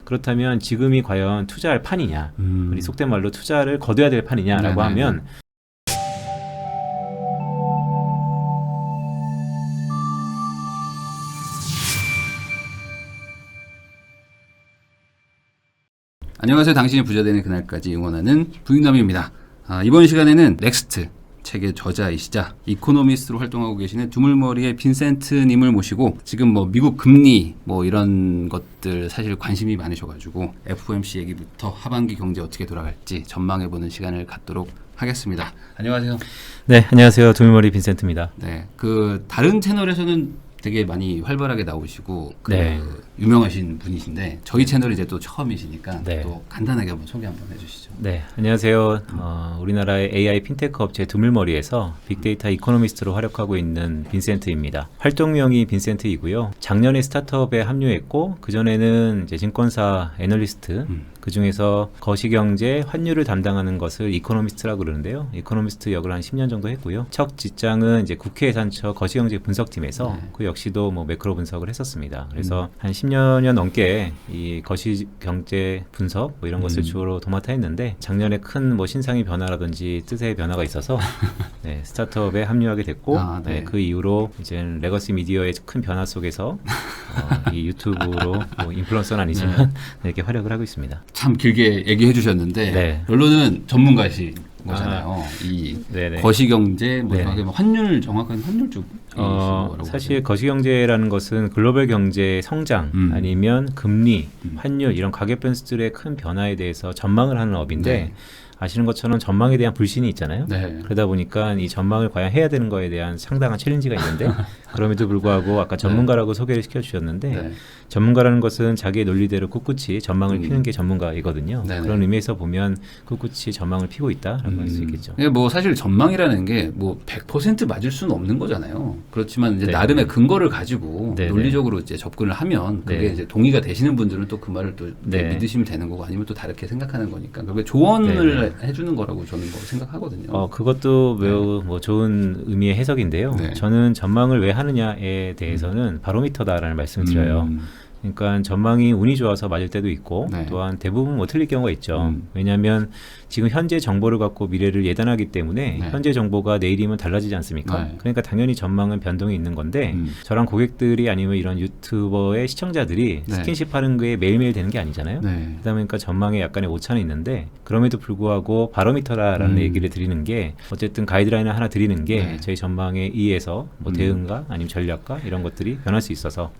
그렇다면 지금이 과연 투자할 판이냐, 우리 속된 말로 투자를 거둬야 될 판이냐라고 하면 안녕하세요. 당신이 부자 되는 그날까지 응원하는 부인남입니다. 이번 시간에는 넥스트 책의 저자이시자 이코노미스트로 활동하고 계시는 두물머리의 빈센트님을 모시고 지금 뭐 미국 금리 뭐 이런 것들 사실 관심이 많으셔가지고 FOMC 얘기부터 하반기 경제 어떻게 돌아갈지 전망해보는 시간을 갖도록 하겠습니다. 안녕하세요. 네, 안녕하세요. 두물머리 빈센트입니다. 네, 그 다른 채널에서는 되게 많이 활발하게 나오시고 네. 유명하신 분이신데 저희 채널이 이제 또 처음이시니까 네. 또 간단하게 한번 소개 한번 해주시죠. 네, 안녕하세요. 우리나라의 AI 핀테크 업체 두물머리에서 빅데이터 이코노미스트로 활약하고 있는 빈센트입니다. 활동명이 빈센트이고요. 작년에 스타트업에 합류했고 그전에는 이제 증권사 애널리스트 그 중에서 거시경제 환율을 담당하는 것을 이코노미스트라고 그러는데요. 이코노미스트 역을 한 10년 정도 했고요. 첫 직장은 이제 국회예산처 거시경제 분석팀에서 그 역시도 뭐 매크로 분석을 했었습니다. 그래서 한 10년 넘게 이 거시경제 분석 뭐 이런 것을 주로 도맡아 했는데 작년에 큰 뭐 신상의 변화라든지 뜻의 변화가 있어서 네, 스타트업에 합류하게 됐고 네, 그 이후로 이제 레거시 미디어의 큰 변화 속에서 이 유튜브로 뭐 인플루언서는 아니지만 이렇게 활약을 하고 있습니다. 참 길게 얘기해 주셨는데 결론은 전문가이신 거잖아요. 이 거시경제 뭐 환율 정확한 환율 쪽 사실 거시경제라는 것은 글로벌 경제 성장 아니면 금리, 환율 이런 가격 변수들의 큰 변화에 대해서 전망을 하는 업인데 아시는 것처럼 전망에 대한 불신이 있잖아요. 그러다 보니까 이 전망을 과연 해야 되는 거에 대한 상당한 챌린지가 있는데 그럼에도 불구하고 아까 전문가라고 소개를 시켜주셨는데 전문가라는 것은 자기의 논리대로 꿋꿋이 전망을 피는 게 전문가이거든요. 그런 의미에서 보면 꿋꿋이 전망을 피고 있다라고 할 수 있겠죠. 뭐 사실 전망이라는 게 뭐 100% 맞을 수는 없는 거잖아요. 그렇지만 이제 나름의 근거를 가지고 논리적으로 이제 접근을 하면 그게 이제 동의가 되시는 분들은 또 그 말을 또 믿으시면 되는 거고 아니면 또 다르게 생각하는 거니까 그게 조언을 해주는 거라고 저는 뭐 생각하거든요. 그것도 매우 뭐 좋은 의미의 해석인데요. 저는 전망을 왜 하느냐에 대해서는 바로미터다라는 말씀을 드려요. 그러니까 전망이 운이 좋아서 맞을 때도 있고 또한 대부분 뭐 틀릴 경우가 있죠. 왜냐하면 지금 현재 정보를 갖고 미래를 예단하기 때문에 현재 정보가 내일이면 달라지지 않습니까? 그러니까 당연히 전망은 변동이 있는 건데 저랑 고객들이 아니면 이런 유튜버의 시청자들이 스킨십 하는 게 매일매일 되는 게 아니잖아요. 그러다 보니까 전망에 약간의 오차는 있는데 그럼에도 불구하고 바로미터라는 얘기를 드리는 게 어쨌든 가이드라인을 하나 드리는 게 저희 전망에 의해서 뭐 대응과 아니면 전략과 이런 것들이 변할 수 있어서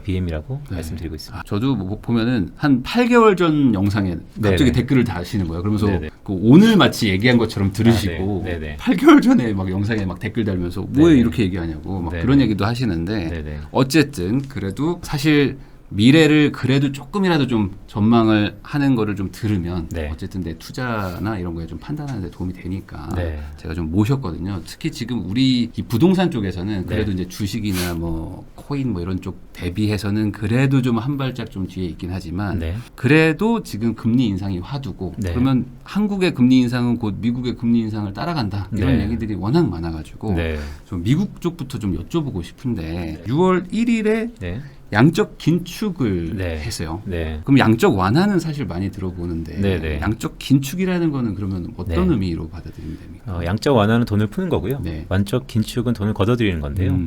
BM이라고 말씀드리고 있습니다. 저도 뭐 보면은 한 8개월 전 영상에 갑자기 댓글을 다시는 거예요. 그러면서 그 오늘 마치 얘기한 것처럼 들으시고 8개월 전에 막 영상에 막 댓글 달면서 왜 이렇게 얘기하냐고 막 그런 얘기도 하시는데 어쨌든 그래도 사실 미래를 그래도 조금이라도 좀 전망을 하는 거를 좀 들으면 어쨌든 내 투자나 이런 거에 좀 판단하는 데 도움이 되니까 제가 좀 모셨거든요. 특히 지금 우리 이 부동산 쪽에서는 그래도 이제 주식이나 뭐 코인 뭐 이런 쪽 대비해서는 그래도 좀 한 발짝 좀 뒤에 있긴 하지만 그래도 지금 금리 인상이 화두고 그러면 한국의 금리 인상은 곧 미국의 금리 인상을 따라간다 이런 얘기들이 워낙 많아가지고 좀 미국 쪽부터 좀 여쭤보고 싶은데 6월 1일에 양적 긴축을 했어요. 그럼 양적 완화는 사실 많이 들어보는데 양적 긴축이라는 거는 그러면 어떤 의미로 받아들이면 됩니까? 양적 완화는 돈을 푸는 거고요. 완적 긴축은 돈을 걷어들이는 건데요.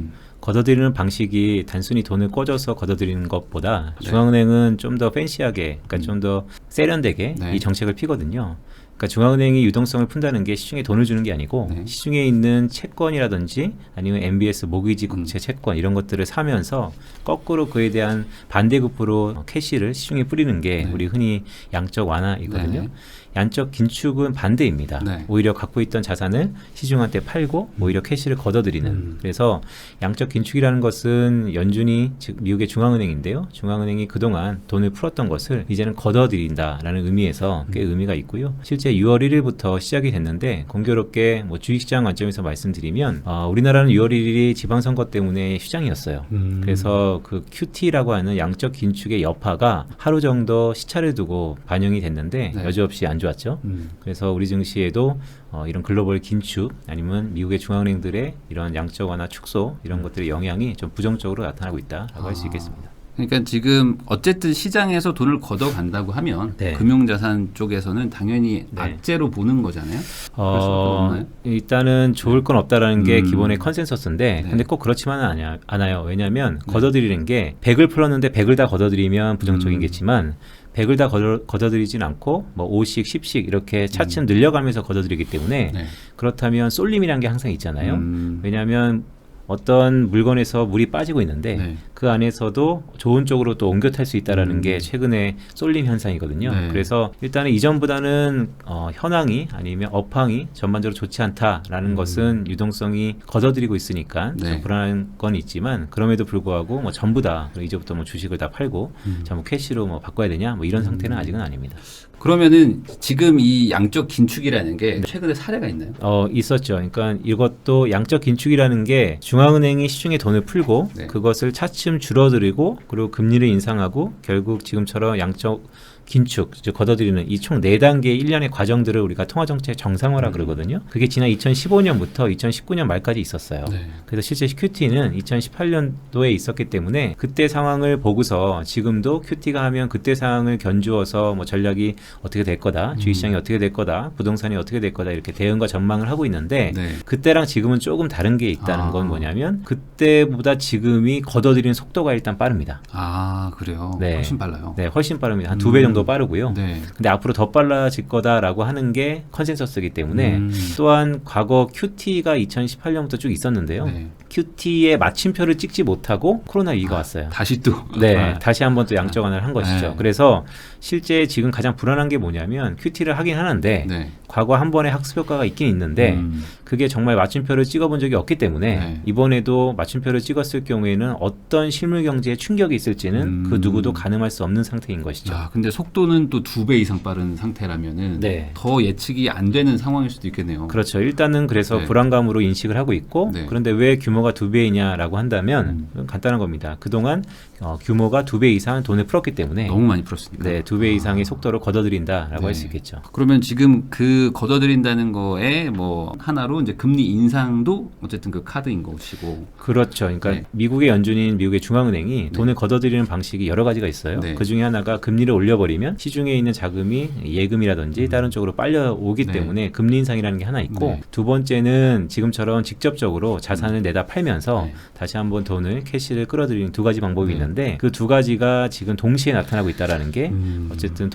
걷어들이는 방식이 단순히 돈을 꿔줘서 걷어들이는 것보다 중앙은행은 좀 더 팬시하게, 그러니까 좀 더 세련되게 이 정책을 피거든요. 그러니까 중앙은행이 유동성을 푼다는 게 시중에 돈을 주는 게 아니고 시중에 있는 채권이라든지 아니면 MBS 모기지 국채 채권 이런 것들을 사면서 거꾸로 그에 대한 반대급부로 캐시를 시중에 뿌리는 게 우리 흔히 양적 완화이거든요. 양적 긴축은 반대입니다. 오히려 갖고 있던 자산을 시중한테 팔고 오히려 캐시를 걷어들이는. 그래서 양적 긴축이라는 것은 연준이 즉 미국의 중앙은행인데요. 중앙은행이 그동안 돈을 풀었던 것을 이제는 걷어들인다라는 의미에서 꽤 의미가 있고요. 실제 6월 1일부터 시작이 됐는데 공교롭게 뭐 주식시장 관점에서 말씀드리면 우리나라는 6월 1일이 지방선거 때문에 휴장이었어요. 그래서 그 QT라고 하는 양적 긴축의 여파가 하루 정도 시차를 두고 반영이 됐는데 여지없이 안 좋았죠. 그래서 우리 증시에도 이런 글로벌 긴축 아니면 미국의 중앙은행들의 이런 양적 완화 축소 이런 것들의 영향이 좀 부정적으로 나타나고 있다라고 할 수 있겠습니다. 그러니까 지금 어쨌든 시장에서 돈을 걷어간다고 하면 네. 금융자산 쪽에서는 당연히 네. 악재로 보는 거잖아요. 일단은 좋을 건 없다라는 게 기본의 컨센서스인데 근데 꼭 그렇지만은 않아요. 왜냐하면 걷어들이는 게 100을 풀었는데 100을 다 걷어들이면 부정적이겠지만 100을 다 걷어들이진 않고 뭐 5씩 10씩 이렇게 차츰 늘려가면서 걷어들이기 때문에 그렇다면 쏠림이라는 게 항상 있잖아요. 왜냐하면 어떤 물건에서 물이 빠지고 있는데 그 안에서도 좋은 쪽으로 또 옮겨 탈 수 있다라는 게 최근에 쏠림 현상이거든요. 그래서 일단은 이전보다는 현황이 아니면 업황이 전반적으로 좋지 않다라는 것은 유동성이 걷어들이고 있으니까 좀 불안한 건 있지만 그럼에도 불구하고 뭐 전부 다 이제부터 뭐 주식을 다 팔고 전부 캐시로 뭐 바꿔야 되냐 뭐 이런 상태는 아직은 아닙니다. 그러면은 지금 이 양적 긴축이라는 게 최근에 사례가 있나요? 있었죠. 그러니까 이것도 양적 긴축이라는 게 중앙은행이 시중에 돈을 풀고 그것을 차츰 줄어들이고 그리고 금리를 인상하고 결국 지금처럼 양적 긴축, 즉 걷어들이는 이 총 4단계의 1년의 과정들을 우리가 통화정책 정상화라 그러거든요. 그게 지난 2015년부터 2019년 말까지 있었어요. 그래서 실제 QT는 2018년도에 있었기 때문에 그때 상황을 보고서 지금도 QT가 하면 그때 상황을 견주어서 뭐 전략이 어떻게 될 거다, 주식시장이 어떻게 될 거다, 부동산이 어떻게 될 거다 이렇게 대응과 전망을 하고 있는데 그때랑 지금은 조금 다른 게 있다는 건 뭐냐면 그때보다 지금이 걷어들이는 속도가 일단 빠릅니다. 아, 그래요? 훨씬 빨라요? 네, 훨씬 빠릅니다. 한 2배 정도 빠르고요. 근데 앞으로 더 빨라질 거다라고 하는 게 컨센서스이기 때문에 또한 과거 QT가 2018년부터 쭉 있었는데요. QT의 마침표를 찍지 못하고 코로나 위기가 왔어요. 다시 또 다시 한번 또 양적 완화를 한 것이죠. 그래서 실제 지금 가장 불안한 게 뭐냐면 QT를 하긴 하는데 과거 한 번의 학습 효과가 있긴 있는데 그게 정말 마침표를 찍어본 적이 없기 때문에 이번에도 마침표를 찍었을 경우에는 어떤 실물 경제에 충격이 있을지는 그 누구도 가늠할 수 없는 상태인 것이죠. 근데 속도는 또 2배 이상 빠른 상태라면은 더 예측이 안 되는 상황일 수도 있겠네요. 그렇죠. 일단은 그래서 불안감으로 인식을 하고 있고 그런데 왜 규모가 2배이냐라고 한다면 간단한 겁니다. 그동안 규모가 2배 이상 돈을 풀었기 때문에 너무 많이 풀었으니까 2배 이상의 속도를 걷어들인다라고 할 수 있겠죠. 그러면 지금 그 걷어들인다는 거에 뭐 하나로 이제 금리 인상도 어쨌든 그 카드인 것이고 그렇죠. 그러니까 미국의 연준인 미국의 중앙은행이 돈을 걷어들이는 방식이 여러 가지가 있어요. 그 중에 하나가 금리를 올려버리면 시중에 있는 자금이 예금이라든지 다른 쪽으로 빨려오기 때문에 금리 인상이라는 게 하나 있고 두 번째는 지금처럼 직접적으로 자산을 내다 팔면서 다시 한번 돈을 캐시를 끌어들이는 두 가지 방법이 있는데 그 두 가지가 지금 동시에 나타나고 있다라는 게 어쨌든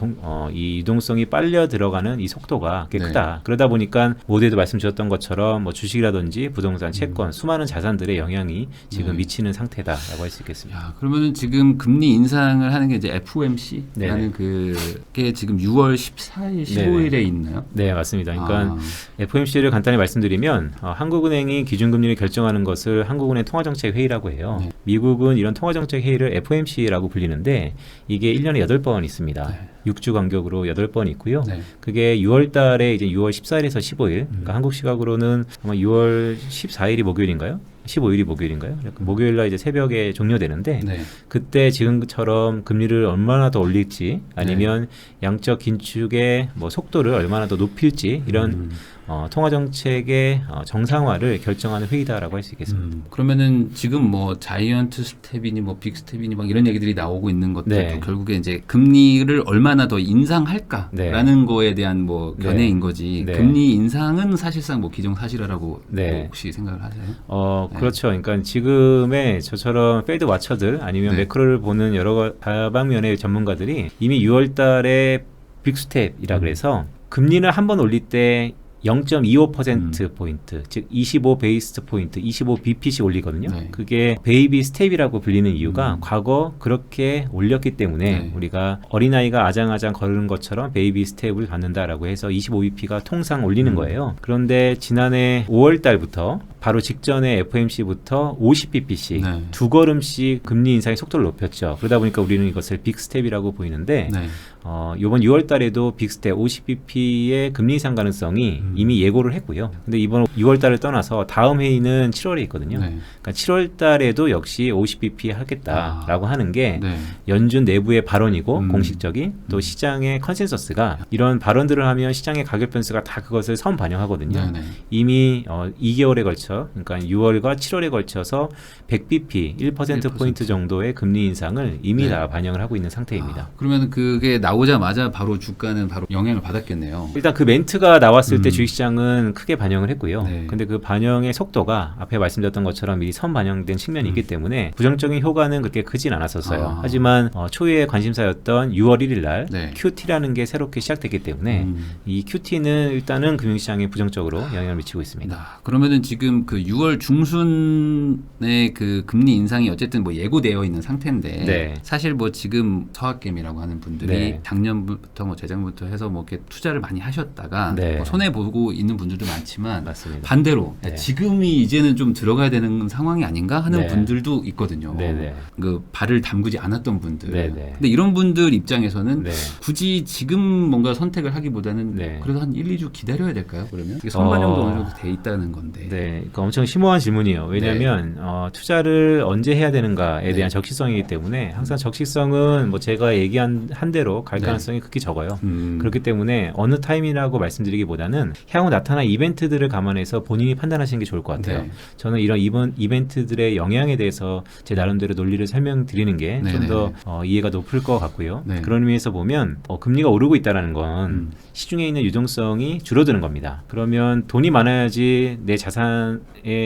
이 유동성이 빨려 들어가는 이 속도가 꽤 크다. 그러다 보니까 모두에도 말씀 주셨던 것처럼 뭐 주식이라든지 부동산, 채권, 수많은 자산들의 영향이 지금 미치는 상태다라고 할 수 있겠습니다. 그러면은 지금 금리 인상을 하는 게 이제 FOMC라는 그게 지금 6월 14일, 15일에 있나요? 네, 맞습니다. 그러니까 FOMC를 간단히 말씀드리면 한국은행이 기준금리를 결정하는 것을 한국은행 통화정책회의라고 해요. 미국은 이런 통화정책회의를 FOMC라고 불리는데 이게 1년에 8번 있습니다. 6주 간격으로 8번 있고요. 그게 6월 달에 이제 6월 14일에서 15일, 그러니까 한국 시각으로는 아마 6월 14일이 목요일인가요? 15일이 목요일인가요? 목요일 날 이제 새벽에 종료되는데 그때 지금처럼 금리를 얼마나 더 올릴지 아니면 양적 긴축의 뭐 속도를 얼마나 더 높일지 이런 통화정책의 정상화를 결정하는 회의다라고 할 수 있겠습니다. 그러면은 지금 뭐 자이언트 스텝이니 뭐 빅 스텝이니 막 이런 얘기들이 나오고 있는 것들도 결국에 이제 금리를 얼마나 더 인상할까라는 거에 대한 뭐 견해인 거지. 금리 인상은 사실상 뭐 기정사실화라고 뭐 혹시 생각을 하세요? 그렇죠. 그러니까 지금의 저처럼 페드 와처들 아니면 매크로를 보는 여러 다방면의 전문가들이 이미 6월 달에 빅스텝이라 그래서 금리를 한 번 올릴 때 0.25%포인트, 즉 25 베이스 포인트, 25 bp씩 올리거든요. 그게 베이비 스텝이라고 불리는 이유가 과거 그렇게 올렸기 때문에 우리가 어린아이가 아장아장 걸는 것처럼 베이비 스텝을 갖는다라고 해서 25bp가 통상 올리는 거예요. 그런데 지난해 5월 달부터 바로 직전에 FOMC부터 50bp씩 두 걸음씩 금리 인상의 속도를 높였죠. 그러다 보니까 우리는 이것을 빅 스텝이라고 보이는데 이번 6월 달에도 빅 스텝 50bp의 금리 인상 가능성이 이미 예고를 했고요. 근데 이번 6월 달을 떠나서 다음 회의는 7월에 있거든요. 그러니까 7월 달에도 역시 50bp 하겠다라고 하는 게 연준 내부의 발언이고 공식적인 또 시장의 컨센서스가 이런 발언들을 하면 시장의 가격 변수가 다 그것을 선반영하거든요. 이미 2개월에 걸쳐 걸쳐, 그러니까 6월과 7월에 걸쳐서 100bp, 1%포인트 정도의 금리 인상을 이미 다 반영을 하고 있는 상태입니다. 그러면 그게 나오자마자 바로 주가는 바로 영향을 받았겠네요. 일단 그 멘트가 나왔을 때 주식시장은 크게 반영을 했고요. 근데 그 반영의 속도가 앞에 말씀드렸던 것처럼 미리 선반영된 측면이 있기 때문에 부정적인 효과는 그렇게 크진 않았었어요. 하지만 초유의 관심사였던 6월 1일 날 QT라는 게 새롭게 시작됐기 때문에 이 QT는 일단은 금융시장에 부정적으로 영향을 미치고 있습니다. 그러면은 지금 그 6월 중순에 그 금리 인상이 어쨌든 뭐 예고되어 있는 상태인데 사실 뭐 지금 서학개미라고 하는 분들이 작년부터 뭐 재작년부터 해서 뭐 이렇게 투자를 많이 하셨다가 뭐 손해 보고 있는 분들도 많지만 맞습니다. 반대로 지금이 이제는 좀 들어가야 되는 상황이 아닌가 하는 분들도 있거든요. 그 발을 담그지 않았던 분들. 근데 이런 분들 입장에서는 굳이 지금 뭔가 선택을 하기보다는 그래도 한 1, 2주 기다려야 될까요? 그러면 이게 선반영도 어느 정도 돼 있다는 건데. 그러니까 엄청 심오한 질문이에요. 왜냐하면 투자를 언제 해야 되는가에 대한 적시성이기 때문에 항상 적시성은 뭐 제가 얘기한 대로 갈 가능성이 극히 적어요. 그렇기 때문에 어느 타임이라고 말씀드리기보다는 향후 나타날 이벤트들을 감안해서 본인이 판단하시는 게 좋을 것 같아요. 저는 이런 이벤트들의 영향에 대해서 제 나름대로 논리를 설명드리는 게 좀 더 이해가 높을 것 같고요. 그런 의미에서 보면 금리가 오르고 있다는 건 시중에 있는 유동성이 줄어드는 겁니다. 그러면 돈이 많아야지 내 자산의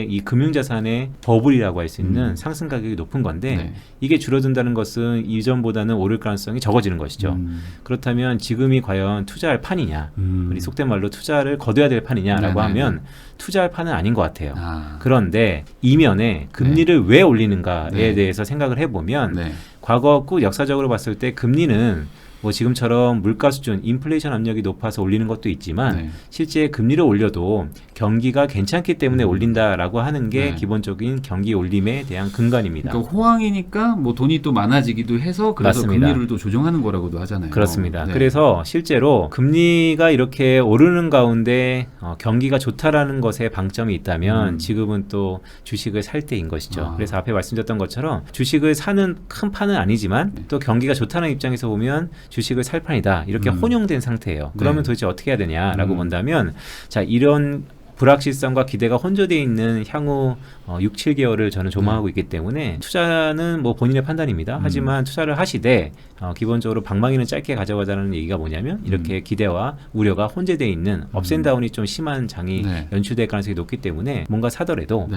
이 금융자산의 버블이라고 할 수 있는 상승 가격이 높은 건데 이게 줄어든다는 것은 이전보다는 오를 가능성이 적어지는 것이죠. 그렇다면 지금이 과연 투자할 판이냐, 우리 속된 말로 투자를 거둬야 될 판이냐라고 하면 투자할 판은 아닌 것 같아요. 그런데 이면에 금리를 왜 올리는가에 대해서 생각을 해보면 과거 꼭 역사적으로 봤을 때 금리는 뭐 지금처럼 물가 수준, 인플레이션 압력이 높아서 올리는 것도 있지만 실제 금리를 올려도 경기가 괜찮기 때문에 올린다라고 하는 게 기본적인 경기 올림에 대한 근간입니다. 그러니까 호황이니까 뭐 돈이 또 많아지기도 해서 그래서 맞습니다. 금리를 또 조정하는 거라고도 하잖아요. 그렇습니다. 그래서 실제로 금리가 이렇게 오르는 가운데 경기가 좋다라는 것에 방점이 있다면 지금은 또 주식을 살 때인 것이죠. 그래서 앞에 말씀드렸던 것처럼 주식을 사는 큰 판은 아니지만 또 경기가 좋다는 입장에서 보면 주식을 살 판이다. 이렇게 혼용된 상태예요. 그러면 도대체 어떻게 해야 되냐라고 본다면 자, 이런 불확실성과 기대가 혼조되어 있는 향후 6, 7개월을 저는 조망하고 있기 때문에 투자는 뭐 본인의 판단입니다. 하지만 투자를 하시되 기본적으로 방망이는 짧게 가져가자는 얘기가 뭐냐면 이렇게 기대와 우려가 혼재되어 있는 업앤다운이 좀 심한 장이 연출될 가능성이 높기 때문에 뭔가 사더라도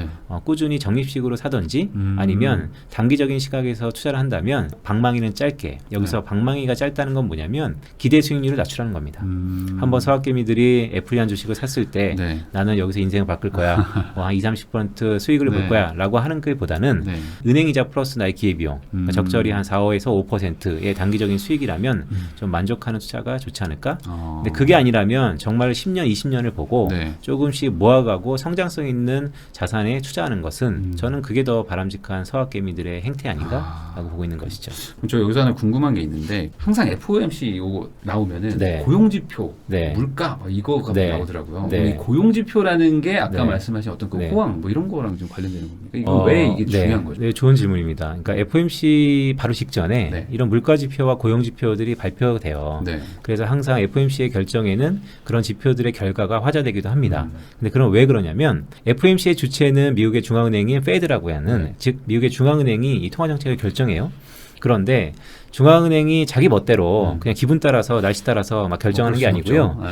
꾸준히 적립식으로 사든지 아니면 단기적인 시각에서 투자를 한다면 방망이는 짧게 여기서 방망이가 짧다는 건 뭐냐면 기대 수익률을 낮추라는 겁니다. 한번 서학개미들이 애플리안 주식을 샀을 때 나는 여기서 인생을 바꿀 거야. 한 20, 30% 수익을 볼 거야 라고 하는 것보다는 은행이자 플러스 나의 기회비용 그러니까 적절히 한 4, 5에서 5%의 단기적인 수익이라면 좀 만족하는 투자가 좋지 않을까? 근데 그게 아니라면 정말 10년, 20년을 보고 조금씩 모아가고 성장성 있는 자산에 투자하는 것은 저는 그게 더 바람직한 서학개미들의 행태 아닌가? 라고 보고 있는 것이죠. 저 여기서 하나 궁금한 게 있는데 항상 FOMC 이거 나오면은 고용지표, 물가 이거가 나오더라고요. 이 고용지표라는 게 아까 말씀하신 어떤 그 호황 뭐 이런 거랑 좀 관련되는 겁니까? 이거 왜 이게 중요한 거죠? 네, 좋은 질문입니다. 그러니까 FOMC 바로 직전에 이런 물가지표와 고용지표들이 발표돼요. 그래서 항상 FOMC의 결정에는 그런 지표들의 결과가 화제되기도 합니다. 근데 그럼 왜 그러냐면 FOMC의 주체는 미국의 중앙은행인 페드라고 하는 즉 미국의 중앙은행이 이 통화정책을 결정해요. 그런데 중앙은행이 자기 멋대로 그냥 기분 따라서 날씨 따라서 막 결정하는 게 아니고요.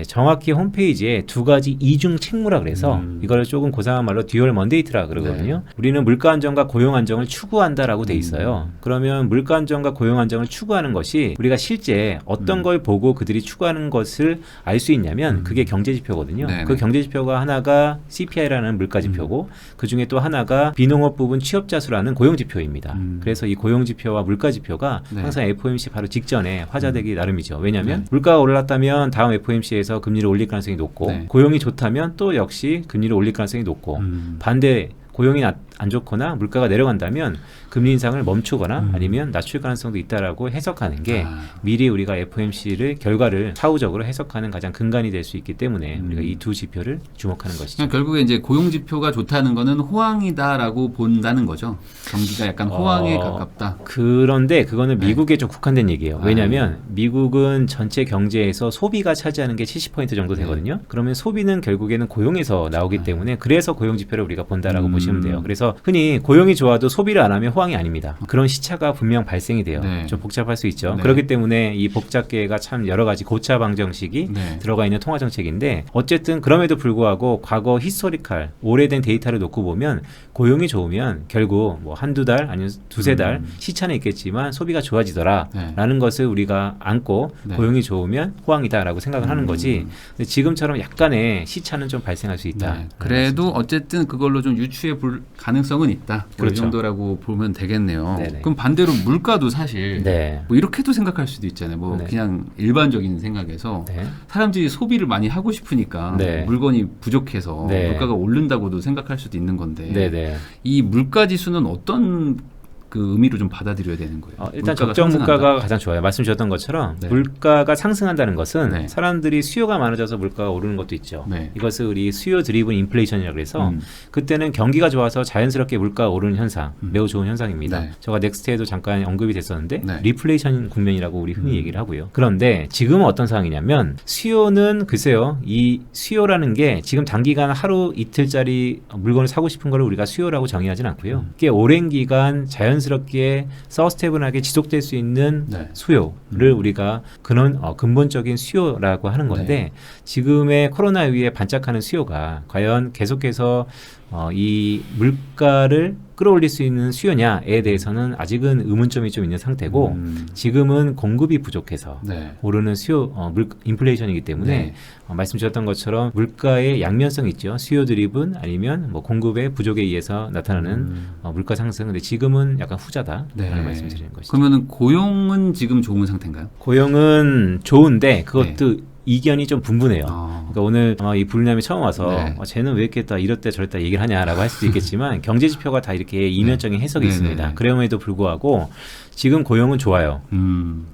정확히 홈페이지에 두 가지 이중 책무라 그래서 이걸 조금 고상한 말로 듀얼 먼데이트라 그러거든요. 우리는 물가 안정과 고용 안정을 추구한다라고 돼 있어요. 그러면 물가 안정과 고용 안정을 추구하는 것이 우리가 실제 어떤 걸 보고 그들이 추구하는 것을 알 수 있냐면 그게 경제 지표거든요. 그 경제 지표가 하나가 CPI라는 물가 지표고 그 중에 또 하나가 비농업 부분 취업자 수라는 고용 지표입니다. 그래서 이 고용 지표와 물가 지표가 항상 FOMC 바로 직전에 화제되기 나름이죠. 왜냐하면 물가가 올랐다면 다음 FOMC에서 금리를 올릴 가능성이 높고 고용이 좋다면 또 역시 금리를 올릴 가능성이 높고 반대 고용이 안 좋거나 물가가 내려간다면 금리 인상을 멈추거나 아니면 낮출 가능성도 있다라고 해석하는 게 미리 우리가 FOMC를 결과를 사후적으로 해석하는 가장 근간이 될 수 있기 때문에 우리가 이 두 지표를 주목하는 것이죠. 그러니까 결국에 이제 고용 지표가 좋다는 거는 호황이다라고 본다는 거죠. 경기가 약간 호황에 가깝다. 그런데 그거는 미국에 좀 국한된 얘기예요. 왜냐하면 미국은 전체 경제에서 소비가 차지하는 게 70% 정도 되거든요. 그러면 소비는 결국에는 고용에서 나오기 때문에 그래서 고용 지표를 우리가 본다라고 보시면 돼요. 그래서 흔히 고용이 좋아도 소비를 안 하면 호황이 아닙니다. 그런 시차가 분명 발생이 돼요. 좀 복잡할 수 있죠. 그렇기 때문에 이 복잡계가 참 여러 가지 고차 방정식이 들어가 있는 통화 정책인데 어쨌든 그럼에도 불구하고 과거 히스토리칼 오래된 데이터를 놓고 보면 고용이 좋으면 결국 뭐 한두 달 아니면 두세 달 시차는 있겠지만 소비가 좋아지더라라는 것을 우리가 안고 고용이 좋으면 호황이다라고 생각을 하는 거지. 근데 지금처럼 약간의 시차는 좀 발생할 수 있다. 그래도 어쨌든 그걸로 좀 유추해 볼 가능성은 있다. 그렇죠. 이 정도라고 보면 되겠네요. 네네. 그럼 반대로 물가도 사실 뭐 이렇게도 생각할 수도 있잖아요. 뭐 그냥 일반적인 생각에서 사람들이 소비를 많이 하고 싶으니까 물건이 부족해서 물가가 오른다고도 생각할 수도 있는 건데 이 물가 지수는 어떤 그 의미로 좀 받아들여야 되는 거예요. 일단 적정 물가가 가장 좋아요. 말씀 주셨던 것처럼 물가가 상승한다는 것은 사람들이 수요가 많아져서 물가가 오르는 것도 있죠. 이것을 우리 수요 드리븐 인플레이션이라고 해서 그때는 경기가 좋아서 자연스럽게 물가가 오르는 현상, 매우 좋은 현상입니다. 제가 넥스트에도 잠깐 언급이 됐었는데 리플레이션 국면이라고 우리 흔히 얘기를 하고요. 그런데 지금은 어떤 상황이냐면 수요는 글쎄요. 이 수요라는 게 지금 단기간 하루 이틀짜리 물건을 사고 싶은 걸 우리가 수요라고 정의하진 않고요. 꽤 오랜 기간 자연스럽게 서스테이블하게 지속될 수 있는 수요를 우리가 근본적인 수요라고 하는 건데 지금의 코로나 이후에 반짝하는 수요가 과연 계속해서 이 물가를 끌어올릴 수 있는 수요냐에 대해서는 아직은 의문점이 좀 있는 상태고 지금은 공급이 부족해서 오르는 수요 인플레이션이기 때문에 말씀 주셨던 것처럼 물가의 양면성이 있죠. 수요 드리븐 아니면 뭐 공급의 부족에 의해서 나타나는 물가 상승. 근데 지금은 약간 후자다라는 말씀드리는 것이죠. 그러면은 고용은 지금 좋은 상태인가요? 고용은 좋은데 그것도 이견이 좀 분분해요. 그러니까 오늘 아마 이 불남이 처음 와서 쟤는 왜 이렇게 이랬다 저랬다 얘기를 하냐라고 할 수도 있겠지만 경제 지표가 다 이렇게 이면적인 해석이 있습니다. 그럼에도 불구하고 지금 고용은 좋아요.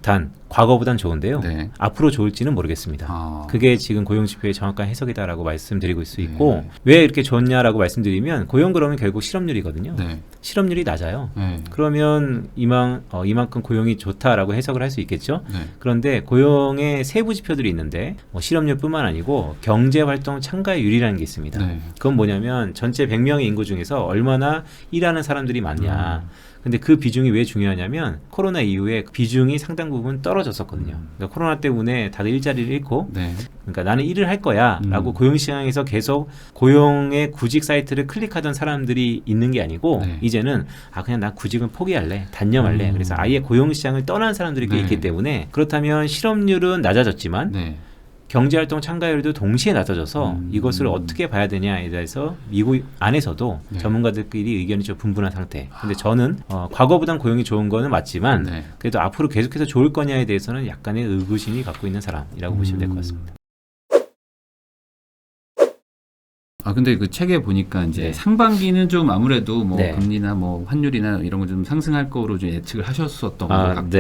단 과거보단 좋은데요. 앞으로 좋을지는 모르겠습니다. 그게 지금 고용 지표의 정확한 해석이다라고 말씀드리고 있을 수 있고 왜 이렇게 좋냐라고 말씀드리면 고용 그러면 결국 실업률이거든요. 실업률이 낮아요. 그러면 이만큼 고용이 좋다라고 해석을 할 수 있겠죠. 그런데 고용의 세부 지표들이 있는데 뭐 실업률뿐만 아니고 경제활동 참가율이라는 게 있습니다. 그건 뭐냐면 전체 100명의 인구 중에서 얼마나 일하는 사람들이 많냐. 근데 그 비중이 왜 중요하냐면 코로나 이후에 비중이 상당 부분 떨어졌었거든요. 그러니까 코로나 때문에 다들 일자리를 잃고 그러니까 나는 일을 할 거야 라고 고용시장에서 계속 고용의 구직 사이트를 클릭하던 사람들이 있는 게 아니고 이제는 그냥 나 구직은 포기할래 단념할래 그래서 아예 고용시장을 떠난 사람들이 꽤 있기 때문에 그렇다면 실업률은 낮아졌지만 경제활동 참가율도 동시에 낮아져서 이것을 어떻게 봐야 되냐에 대해서 미국 안에서도 전문가들끼리 의견이 좀 분분한 상태. 근데 저는 과거보단 고용이 좋은 거는 맞지만 그래도 앞으로 계속해서 좋을 거냐에 대해서는 약간의 의구심이 갖고 있는 사람이라고 보시면 될 것 같습니다. 근데 그 책에 보니까 이제 상반기는 좀 아무래도 뭐 금리나 뭐 환율이나 이런 거 좀 상승할 거로 좀 예측을 하셨었던 것 같고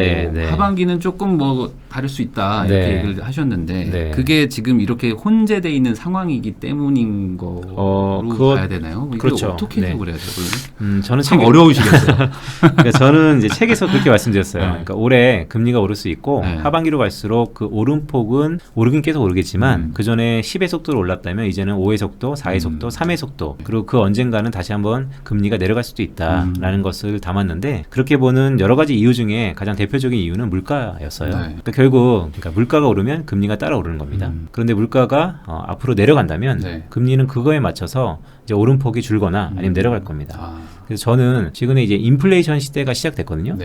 하반기는 조금 뭐 다를 수 있다 이렇게 얘기를 하셨는데 그게 지금 이렇게 혼재돼 있는 상황이기 때문인 거로 봐야 되나요? 그렇죠. 어떻게 해석을 해야 돼요? 저는 참 어려우시겠어요. 그러니까 저는 이제 책에서 그렇게 말씀드렸어요. 그러니까 올해 금리가 오를 수 있고 하반기로 갈수록 그 오름폭은 오르긴 계속 오르겠지만 그 전에 10의 속도로 올랐다면 이제는 5의 속도, 4의 속도, 3의 속도 그리고 그 언젠가는 다시 한번 금리가 내려갈 수도 있다라는 것을 담았는데 그렇게 보는 여러 가지 이유 중에 가장 대표적인 이유는 물가였어요. 그러니까 결국 물가가 오르면 금리가 따라 오르는 겁니다. 그런데 물가가 앞으로 내려간다면 금리는 그거에 맞춰서 이제 오름폭이 줄거나 아니면 내려갈 겁니다. 그래서 저는 최근에 이제 인플레이션 시대가 시작됐거든요.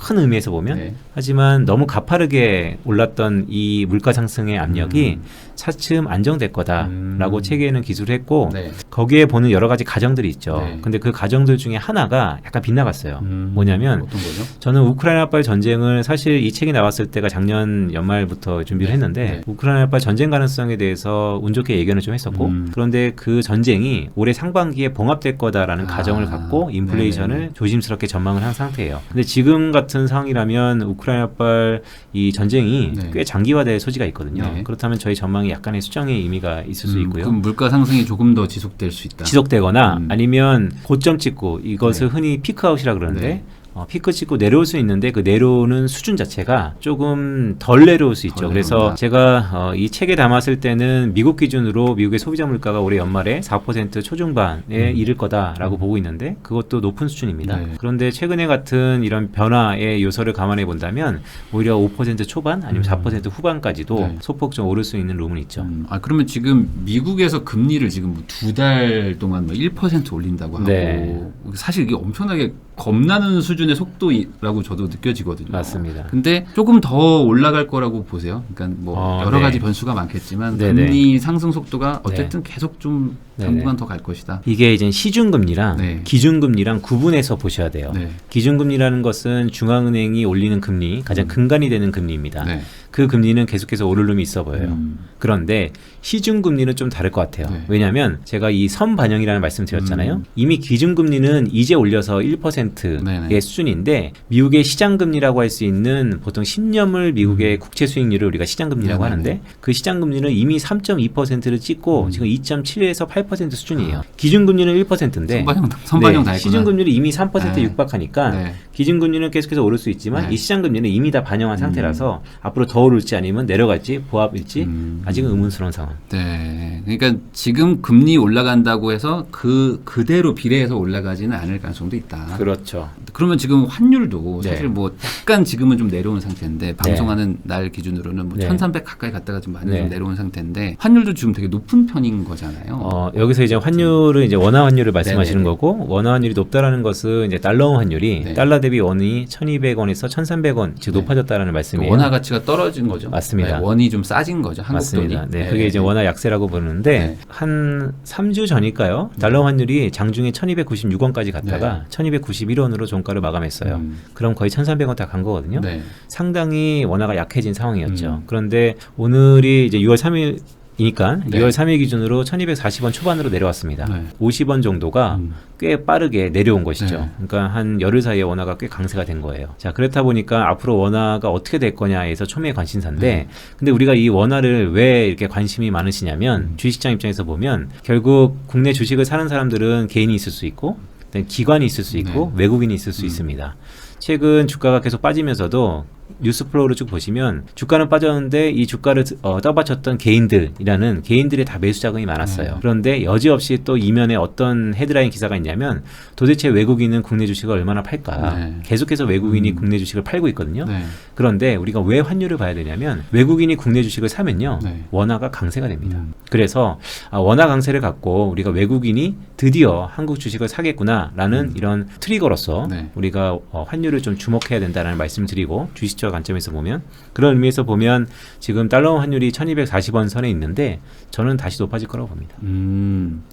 큰 의미에서 보면 네. 하지만 너무 가파르게 올랐던 이 물가 상승의 압력이 차츰 안정될 거다라고 체계에는 기술을 했고 네. 거기에 보는 여러 가지 가정들이 있죠. 네. 근데 그 가정들 중에 하나가 약간 빗나갔어요. 뭐냐면 어떤 거죠? 저는 우크라이나발 전쟁을 사실 이 책이 나왔을 때가 작년 연말부터 준비를 했는데 네. 우크라이나발 전쟁 가능성에 대해서 운 좋게 예견을 좀 했었고 그런데 그 전쟁이 올해 상반기에 봉합될 거다라는 가정을 갖고 인플레이션을 네네. 조심스럽게 전망을 한 상태예요. 근데 지금 같은 상황이라면 우크라이나발 이 전쟁이 네. 꽤 장기화될 소지가 있거든요. 네. 그렇다면 저희 전망이 약간의 수정의 의미가 있을 수 있고요. 그럼 물가 상승이 조금 더 지속될 수 있다. 지속되거나 아니면 고점 찍고 이것을 네. 흔히 피크아웃이라 그러는데 네. 피크 찍고 내려올 수 있는데 그 내려오는 수준 자체가 조금 덜 내려올 수 있죠. 그래서 내려온다. 제가 이 책에 담았을 때는 미국 기준으로 미국의 소비자 물가가 올해 연말에 4% 초중반에 이를 거다라고 보고 있는데 그것도 높은 수준입니다. 네. 그런데 최근에 같은 이런 변화의 요소를 감안해 본다면 오히려 5% 초반 아니면 4% 후반까지도 네. 소폭 좀 오를 수 있는 룸은 있죠. 그러면 지금 미국에서 금리를 지금 2달 동안 1% 올린다고 하고 네. 사실 이게 엄청나게 겁나는 수준의 속도라고 저도 느껴지거든요. 맞습니다. 근데 조금 더 올라갈 거라고 보세요. 그러니까 뭐 여러 가지 변수가 많겠지만 네네. 금리 상승 속도가 어쨌든 계속 좀 당분간 더 갈 것이다. 이게 이제 시중금리랑 네. 기준금리랑 구분해서 보셔야 돼요. 네. 기준금리라는 것은 중앙은행이 올리는 금리, 가장 근간이 되는 금리입니다. 네. 그 금리는 계속해서 오를 룸이 있어 보여요. 그런데 시중금리는 좀 다를 것 같아요. 네. 왜냐하면 제가 이 선반영이라는 말씀 드렸잖아요. 이미 기준금리는 이제 올려서 1%의 네네. 수준인데 미국의 시장금리라고 할 수 있는 보통 10년물 미국의 국채 수익률을 우리가 시장금리라고 네네네. 하는데 그 시장금리는 이미 3.2%를 찍고 지금 2.7에서 8% 수준이에요. 기준금리는 1%인데 선반영 다 했구나. 시중금리는 이미 3%에 네. 육박하니까 네. 기준금리는 계속해서 오를 수 있지만 네. 이 시장금리는 이미 다 반영한 상태라서 앞으로 더 오를지 아니면 내려갈지 보합일지 아직은 의문스러운 상황. 네. 그러니까 지금 금리 올라간다고 해서 그대로 비례해서 올라가지는 않을 가능성도 있다. 그렇죠. 그러면 지금 환율도 네. 사실 뭐 약간 지금은 좀 내려온 상태인데 방송하는 날 기준으로는 뭐 네. 1300 가까이 갔다가 좀 많이 네. 좀 내려온 상태인데 환율도 지금 되게 높은 편인 거잖아요. 여기서 이제 환율은 이제 원화 환율을 말씀하시는 네네네. 거고 원화 환율이 높다라는 것은 이제 달러 환율이 네. 달러 대비 원이 1,200원에서 1,300원 즉 네. 높아졌다라는 말씀이에요. 원화 가치가 떨어진 거죠. 맞습니다. 네, 원이 좀 싸진 거죠. 한국 맞습니다. 돈이. 네, 그게 이제 원화 약세라고 보는데 네. 한 3주 전일까요? 달러 환율이 장중에 1,296원까지 갔다가 1,291원으로 종가를 마감했어요. 그럼 거의 1,300원 다 간 거거든요. 네. 상당히 원화가 약해진 상황이었죠. 그런데 오늘이 이제 6월 3일 이니까 네. 2월 3일 기준으로 1240원 초반으로 내려왔습니다. 네. 50원 정도가 꽤 빠르게 내려온 것이죠. 네. 그러니까 한 열흘 사이에 원화가 꽤 강세가 된 거예요. 자, 그렇다 보니까 앞으로 원화가 어떻게 될 거냐에서 초미의 관심사인데 근데 우리가 이 원화를 왜 이렇게 관심이 많으시냐면 주식시장 입장에서 보면 결국 국내 주식을 사는 사람들은 개인이 있을 수 있고 기관이 있을 수 있고 외국인이 있을 수 있습니다. 최근 주가가 계속 빠지면서도 뉴스 플로우를 쭉 보시면 주가는 빠졌는데 이 주가를 떠받쳤던 개인들의 다 매수 자금이 많았어요. 그런데 여지없이 또 이면에 어떤 헤드라인 기사가 있냐면 도대체 외국인은 국내 주식을 얼마나 팔까? 네. 계속해서 외국인이 국내 주식을 팔고 있거든요. 네. 그런데 우리가 왜 환율을 봐야 되냐면 외국인이 국내 주식을 사면요. 네. 원화가 강세가 됩니다. 그래서 원화 강세를 갖고 우리가 외국인이 드디어 한국 주식을 사겠구나라는 이런 트리거로서 네. 우리가 환율을 좀 주목해야 된다는 말씀을 드리고 주식처 관점에서 보면 그런 의미에서 보면 지금 달러 환율이 1240원 선에 있는데 저는 다시 높아질 거라고 봅니다.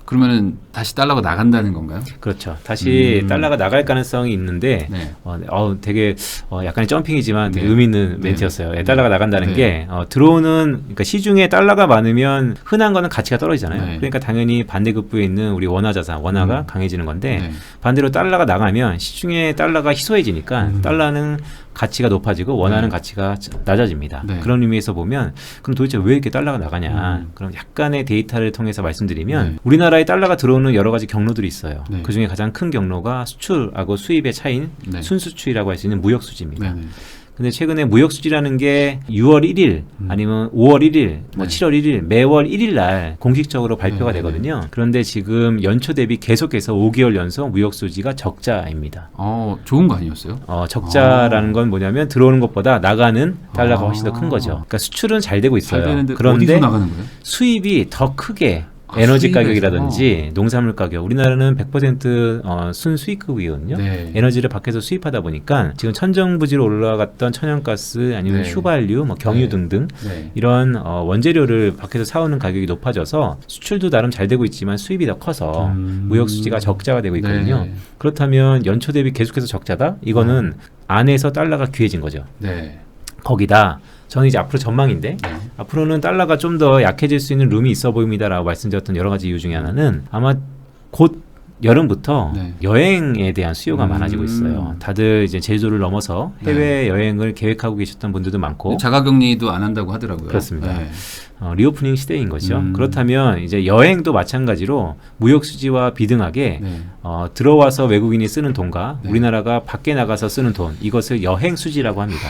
그러면은 다시 달러가 나간다는 건가요? 그렇죠. 다시 달러가 나갈 가능성이 있는데 네. 되게 약간의 점핑이지만 되게 네. 의미 있는 네. 멘트였어요. 네. 달러가 나간다는 네. 게 들어오는 그러니까 시중에 달러가 많으면 흔한 거는 가치가 떨어지잖아요. 네. 그러니까 당연히 반대급부에 있는 우리 원화 자산, 원화가 강해지는 건데 네. 반대로 달러가 나가면 시중에 달러가 희소해지니까 달러는 가치가 높아지고 원하는 가치가 낮아집니다. 네. 그런 의미에서 보면 그럼 도대체 왜 이렇게 달러가 나가냐? 그럼 약간의 데이터를 통해서 말씀드리면 네. 우리나라에 달러가 들어오는 여러 가지 경로들이 있어요. 네. 그중에 가장 큰 경로가 수출하고 수입의 차이인 네. 순수출이라고 할 수 있는 무역 수지입니다. 네. 근데 최근에 무역 수지라는 게 6월 1일 아니면 5월 1일, 뭐 네. 7월 1일 매월 1일 날 공식적으로 발표가 네. 되거든요. 그런데 지금 연초 대비 계속해서 5개월 연속 무역 수지가 적자입니다. 좋은 거 아니었어요? 적자라는 건 뭐냐면 들어오는 것보다 나가는 달러가 훨씬 더 큰 거죠. 그러니까 수출은 잘 되고 있어요. 잘 되는데 그런데 어디서 나가는 거예요? 수입이 더 크게 에너지 수입에서. 가격이라든지 농산물 가격. 우리나라는 100% 순수익국이거든요. 네. 에너지를 밖에서 수입하다 보니까 지금 천정부지로 올라갔던 천연가스 아니면 네. 휘발유, 뭐 경유 네. 등등 네. 이런 원재료를 밖에서 사오는 가격이 높아져서 수출도 나름 잘 되고 있지만 수입이 더 커서 무역 수지가 적자가 되고 있거든요. 네. 그렇다면 연초 대비 계속해서 적자다? 이거는 안에서 달러가 귀해진 거죠. 네. 거기다 저는 이제 앞으로 전망인데 네. 앞으로는 달러가 좀 더 약해질 수 있는 룸이 있어 보입니다라고 말씀드렸던 여러 가지 이유 중에 하나는 아마 곧 여름부터 네. 여행에 대한 수요가 많아지고 있어요. 다들 이제 제주도를 넘어서 해외 여행을 계획하고 계셨던 분들도 많고 자가격리도 안 한다고 하더라고요. 그렇습니다. 네. 리오프닝 시대인 거죠. 그렇다면 이제 여행도 마찬가지로 무역 수지와 비등하게 네. 들어와서 외국인이 쓰는 돈과 네. 우리나라가 밖에 나가서 쓰는 돈 이것을 여행 수지라고 합니다.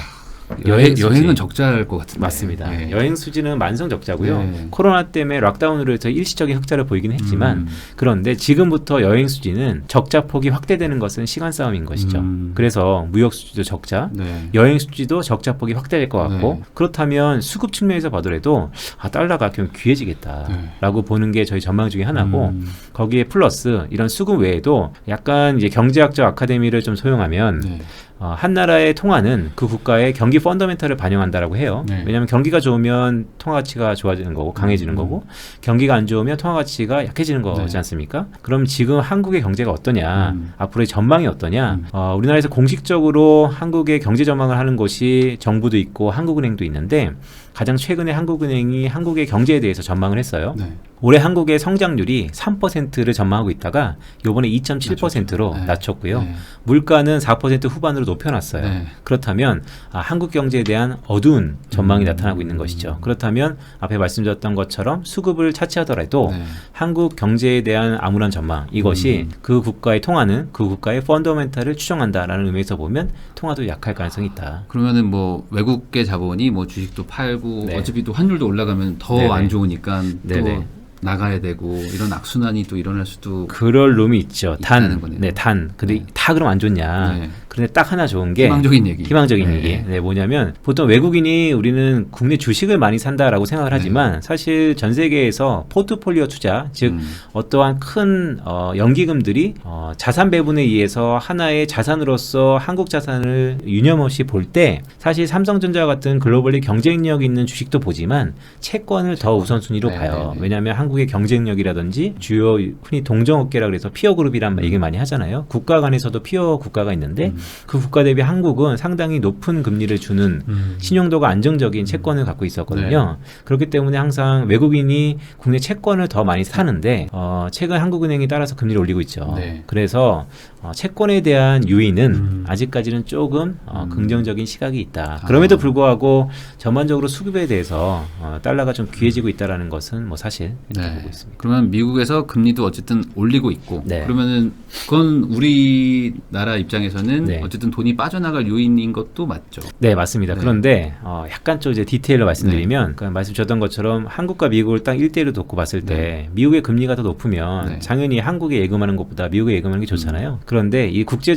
여행은 적자일 것 같은데. 맞습니다. 네. 여행 수지는 만성 적자고요. 네. 코로나 때문에 락다운으로 해서 일시적인 흑자를 보이긴 했지만 그런데 지금부터 여행 수지는 적자 폭이 확대되는 것은 시간 싸움인 것이죠. 그래서 무역 수지도 적자, 네. 여행 수지도 적자 폭이 확대될 것 같고 네. 그렇다면 수급 측면에서 봐더라도 달러가 좀 귀해지겠다라고 보는 게 저희 전망 중에 하나고 거기에 플러스 이런 수급 외에도 약간 이제 경제학적 아카데미를 좀 소용하면 네. 한 나라의 통화는 그 국가의 경기 펀더멘탈을 반영한다라고 해요. 네. 왜냐하면 경기가 좋으면 통화 가치가 좋아지는 거고 강해지는 거고 경기가 안 좋으면 통화 가치가 약해지는 거지 않습니까? 그럼 지금 한국의 경제가 어떠냐, 앞으로의 전망이 어떠냐? 우리나라에서 공식적으로 한국의 경제 전망을 하는 곳이 정부도 있고 한국은행도 있는데 가장 최근에 한국은행이 한국의 경제에 대해서 전망을 했어요. 네. 올해 한국의 성장률이 3%를 전망하고 있다가 요번에 2.7%로 네. 낮췄고요. 네. 물가는 4% 후반으로 높여놨어요. 네. 그렇다면 한국 경제에 대한 어두운 전망이 나타나고 있는 것이죠. 그렇다면 앞에 말씀드렸던 것처럼 수급을 차치하더라도 네. 한국 경제에 대한 암울한 전망 이것이 그 국가의 통화는 그 국가의 펀더멘탈을 추정한다라는 의미에서 보면 통화도 약할 가능성이 있다. 그러면은 뭐 외국계 자본이 뭐 주식도 팔고 네. 어차피 또 환율도 올라가면 더 안 좋으니까 네네. 또 나가야 되고 이런 악순환이 또 일어날 수도 그럴 룸이 있죠. 있다는 거네요. 단. 근데 네. 다 그럼 안 좋냐. 네. 그런데 딱 하나 좋은 게 희망적인 얘기. 희망적인 네. 얘기. 네, 뭐냐면 보통 외국인이 우리는 국내 주식을 많이 산다라고 생각을 하지만 사실 전 세계에서 포트폴리오 투자, 즉 어떠한 큰 연기금들이 자산 배분에 의해서 하나의 자산으로서 한국 자산을 유념없이 볼 때 사실 삼성전자 같은 글로벌리 경쟁력 있는 주식도 보지만 채권을 더 우선순위로 네, 봐요. 네, 네. 왜냐하면 한국의 경쟁력이라든지 주요 흔히 동종업계라 그래서 피어 그룹이란 얘기 많이 하잖아요. 국가 간에서도 피어 국가가 있는데 그 국가 대비 한국은 상당히 높은 금리를 주는 신용도가 안정적인 채권을 갖고 있었거든요. 그렇기 때문에 항상 외국인이 국내 채권을 더 많이 사는데 최근 한국은행이 따라서 금리를 올리고 있죠. 네. 그래서 채권에 대한 유의는 아직까지는 조금 긍정적인 시각이 있다. 그럼에도 불구하고 전반적으로 수급에 대해서 달러가 좀 귀해지고 있다라는 것은 뭐 사실 이렇게 보고 있습니다. 그러면 미국에서 금리도 어쨌든 올리고 있고 네. 그러면은 그건 우리나라 입장에서는 네. 어쨌든 돈이 빠져나갈 요인인 것도 맞죠. 네, 맞습니다. 네. 그런데 약간 좀 이제 디테일로 말씀드리면 말씀 주셨던 것처럼 한국과 미국을 딱 1대1로 놓고 봤을 때 미국의 금리가 더 높으면 당연히 한국에 예금하는 것보다 미국에 예금하는 게 좋잖아요. 그런데 이 국제